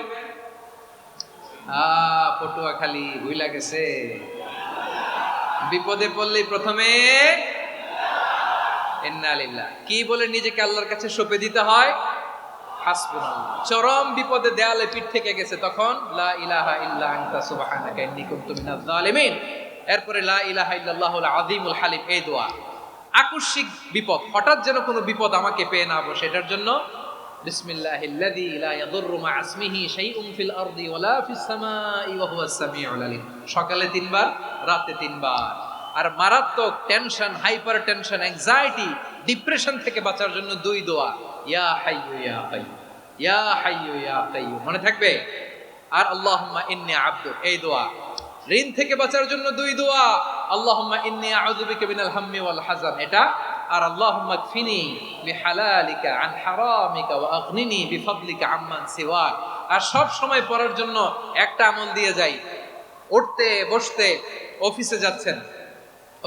পটুয়াখালী ভুইলা গেছে। বিপদে পড়লেই প্রথমে ইন্না লিল্লাহ কি বলে নিজেকে আল্লাহর কাছে সঁপে দিতে হয়? হাসবুনাল্লাহ। চরম বিপদে দেয়ালে পিঠ থেকে গেছে, তখন লা ইলাহা ইল্লা আনতা সুবহানাকা ইন্নী কুনতু মিনাজ জালিমিন। এরপরে লা ইলাহা ইল্লাল্লাহুল আযীমুল হালিম, এই দোয়া। আকস্মিক বিপদ, হঠাৎ যেন কোনো বিপদ আমাকে পেয়ে না বসে, এটার জন্য বিসমিল্লাহিল্লাযী লা ইয়াদুররু মা ইসমিহি শাইউন ফিল আরদি ওয়ালা ফিস সামাই ওয়া হুয়াস সামিউল আলিম। সকালে 3 বার, রাতে 3 বার। আর মারাত্মক tension, hyper tension, anxiety, depression থেকে বাঁচার জন্য 2 দোয়া, ইয়া হাইয়্যু ইয়া কাইয়্যুম, ইয়া হাইয়্যু ইয়া কাইয়্যুম, মনে থাকবে? আর আল্লাহুম্মা ইন্নী আবদু, এই দোয়া। ঋণ থেকে বাঁচার জন্য 2 দোয়া, আল্লাহুম্মা ইন্নী আউযু বিকা মিনাল হাম্মি ওয়াল হাযান, এটা। আর আল্লাহুম্মা কফিনি বিহালালিকা আন হারামিকা ওয়া আগনিনি বিফাদলিকা আম্মান সিওয়াক। আর সব সময় পড়ার জন্য একটা আমল দিয়ে যাই, উঠতে বসতে, অফিসে যাচ্ছেন,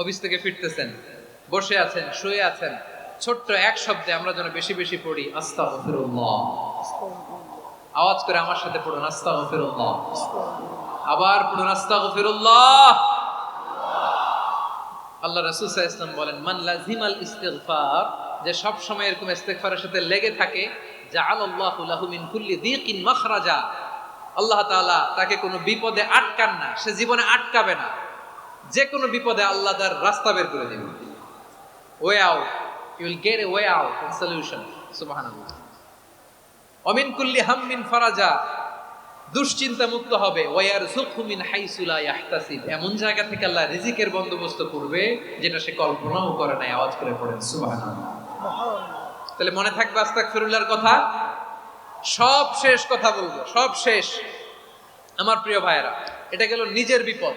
অফিস থেকে ফিরতেছেন, বসে আছেন, শুয়ে আছেন, ছোট্ট এক শব্দে আমরা যেন বেশি বেশি পড়ি, আস্তাগফিরুল্লাহ। আওয়াজ করে আমার সাথে পড়ুন, আস্তাগফিরুল্লাহ। আবার পড়ুন, আস্তাগফিরুল্লাহ। আল্লাহ রাসূল সাল্লাল্লাহু আলাইহি ওয়াসাল্লাম বলেন, মান লাজিমাল ইস্তিগফার, যে সব সময় এরকম ইস্তিগফারের সাথে লেগে থাকে, জাআলাল্লাহু লাহু মিন কুল্লি দীকিন মাখরাজা, আল্লাহ তাআলা তাকে কোনো বিপদে আটকান না, সে জীবনে আটকাবে না। যে কোনো বিপদে আল্লাহ তার রাস্তা বের করে দেবে, way out, you will get a way out and solution. সুবহানাল্লাহ। অমিন কুল্লি হাম্মিন ফারাজা, দুশ্চিন্তা মুক্ত হবে। ওয়ারযুকহু মিন হাইসু লা ইয়াহতাসিব, এমন জায়গা থেকে আল্লাহ রিজিকের বন্দোবস্ত করবে যেটা সে কল্পনাও করে নাই। আওয়াজ করে পড়েন সুবহানাল্লাহ। তাহলে মনে থাকবে আস্তাগফিরুল্লাহর কথা। সব শেষ কথা বলবো, সব শেষ আমার প্রিয় ভাইয়েরা। এটা গেল নিজের বিপদ।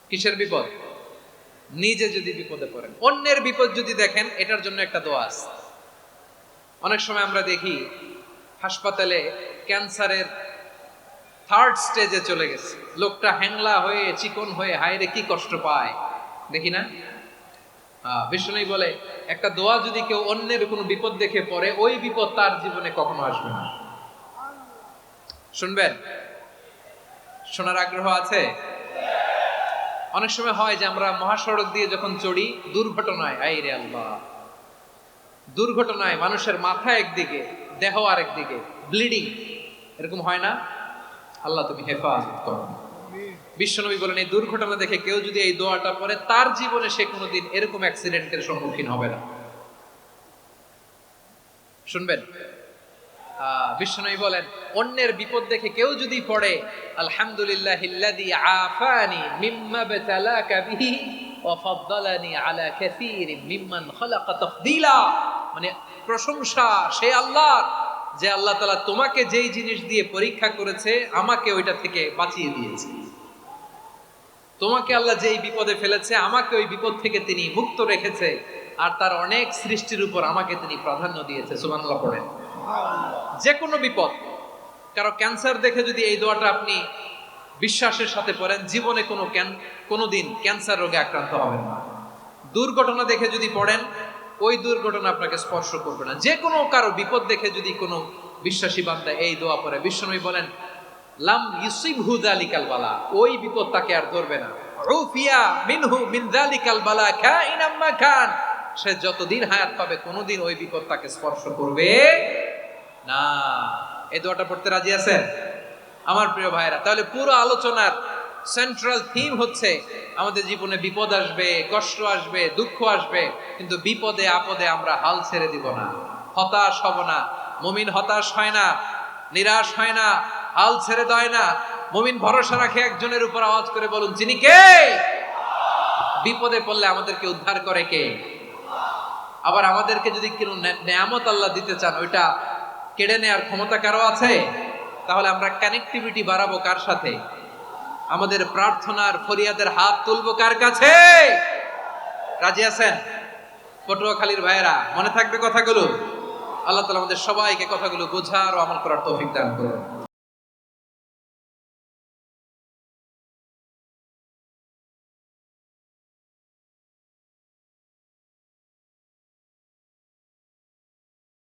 কিসের বিপদ? নিজে যদি বিপদে পড়েন। অন্যের বিপদ যদি দেখেন, এটার জন্য একটা দোয়া আছে। অনেক সময় আমরা দেখি হাসপাতালে ক্যান্সারের 3rd স্টেজে চলে গেছে, লোকটা হ্যাংলা হয়ে চিকন হয়ে হায়রে কি কষ্ট পায়, দেখি না? বিষ্ণু বলে একটা দোয়া যদি কেউ অন্যের কোনো বিপদ দেখে পড়ে, ওই বিপদ তার জীবনে কখনো আসবে না। শুনবেন? শোনার আগ্রহ আছে? অনেক সময় হয় যে আমরা মহাসড়ক দিয়ে যখন চড়ি, দুর্ঘটনায়, আইরে আল্লাহ, দুর্ঘটনায় মানুষের মাথা একদিকে, দেহ আরেকদিকে, ব্লিডিং, এরকম হয় না? আল্লাহ তুমি হেফাজত করো। বিশ্বনবী বলেন এই দুর্ঘটনা দেখে কেউ যদি এই দোয়াটা পড়ে, তার জীবনে সে কোনোদিন এরকম অ্যাক্সিডেন্টের সম্মুখীন হবে না। শুনবেন? বিশ্বনবী বলেন অন্যের বিপদ দেখে কেউ যদি পড়ে, আলহামদুলিল্লাহিল্লাযী আফানি মিম্মা বাতালাকা বিহি ওয়া ফাদ্দালানি আলা কাসীরিন মিম্মান খালাকা তাফদীলা, মানে প্রশংসা সে আল্লাহর, যে আল্লাহ তাআলা তোমাকে যেই জিনিস দিয়ে পরীক্ষা করেছে, আমাকে ওইটা থেকে বাঁচিয়ে দিয়েছে। তোমাকে আল্লাহ যেই বিপদে ফেলেছে, আমাকে ওই বিপদ থেকে তিনি মুক্ত রেখেছে, আর তার অনেক সৃষ্টির উপর আমাকে তিনি প্রাধান্য দিয়েছে। সুবহানাল্লাহ পড়েন। যে কোনো বিপদ, কারো ক্যান্সার দেখে যদি এই দোয়াটা আপনি বিশ্বাসের সাথে পড়েন, জীবনে কোনোদিন ক্যান্সার রোগে আক্রান্ত হবেন না। দুর্ঘটনা দেখে যদি পড়েন, ওই দুর্ঘটনা আপনাকে স্পর্শ করবে না। যে কোনো কারো বিপদ দেখে যদি কোনো বিশ্বাসী বান্দা এই দোয়া পড়ে, বিশ্বনবী বলেন লাম ইউসিবহু যালিকাল বালা, ওই বিপদ তাকে আর ধরবে না। উফিয়া মিনহু মিন যালিকাল বালা কাইনাম মা কান, সে যতদিন হায়াত পাবে কোনোদিন ওই বিপদ তাকে স্পর্শ করবে না। এই দোয়াটা পড়তে রাজি আছেন আমার প্রিয় ভাইরা? তাহলে পুরো আলোচনার সেন্ট্রাল থিম হচ্ছে আমাদের জীবনে বিপদ আসবে, কষ্ট আসবে, দুঃখ আসবে, কিন্তু বিপদে আপদে আমরা হাল ছেড়ে দিব না, হতাশ হব না। মুমিন হতাশ হয় না, নিরাশ হয় না, হাল ছেড়ে দেয় না। মুমিন ভরসা রাখে একজনের উপর। আওয়াজ করে বলুন, যিনি কে? বিপদে পড়লে আমাদেরকে উদ্ধার করে কে? আবার আমাদেরকে যদি কোনো নেয়ামত আল্লাহ দিতে চান, ওইটা কেড়ে নেওয়ার ক্ষমতা কারো আছে? তাহলে আমরা কানেক্টিভিটি বাড়াবো কার সাথে? আমাদের প্রার্থনার ফরিয়াদের হাত তুলবো কার কাছে? রাজি আছেন পটুয়াখালীর ভাইয়েরা? মনে থাকবে কথাগুলো? আল্লাহ তাআলা আমাদের সবাইকে কথাগুলো বোঝার ও আমল করার তৌফিক দান করুন।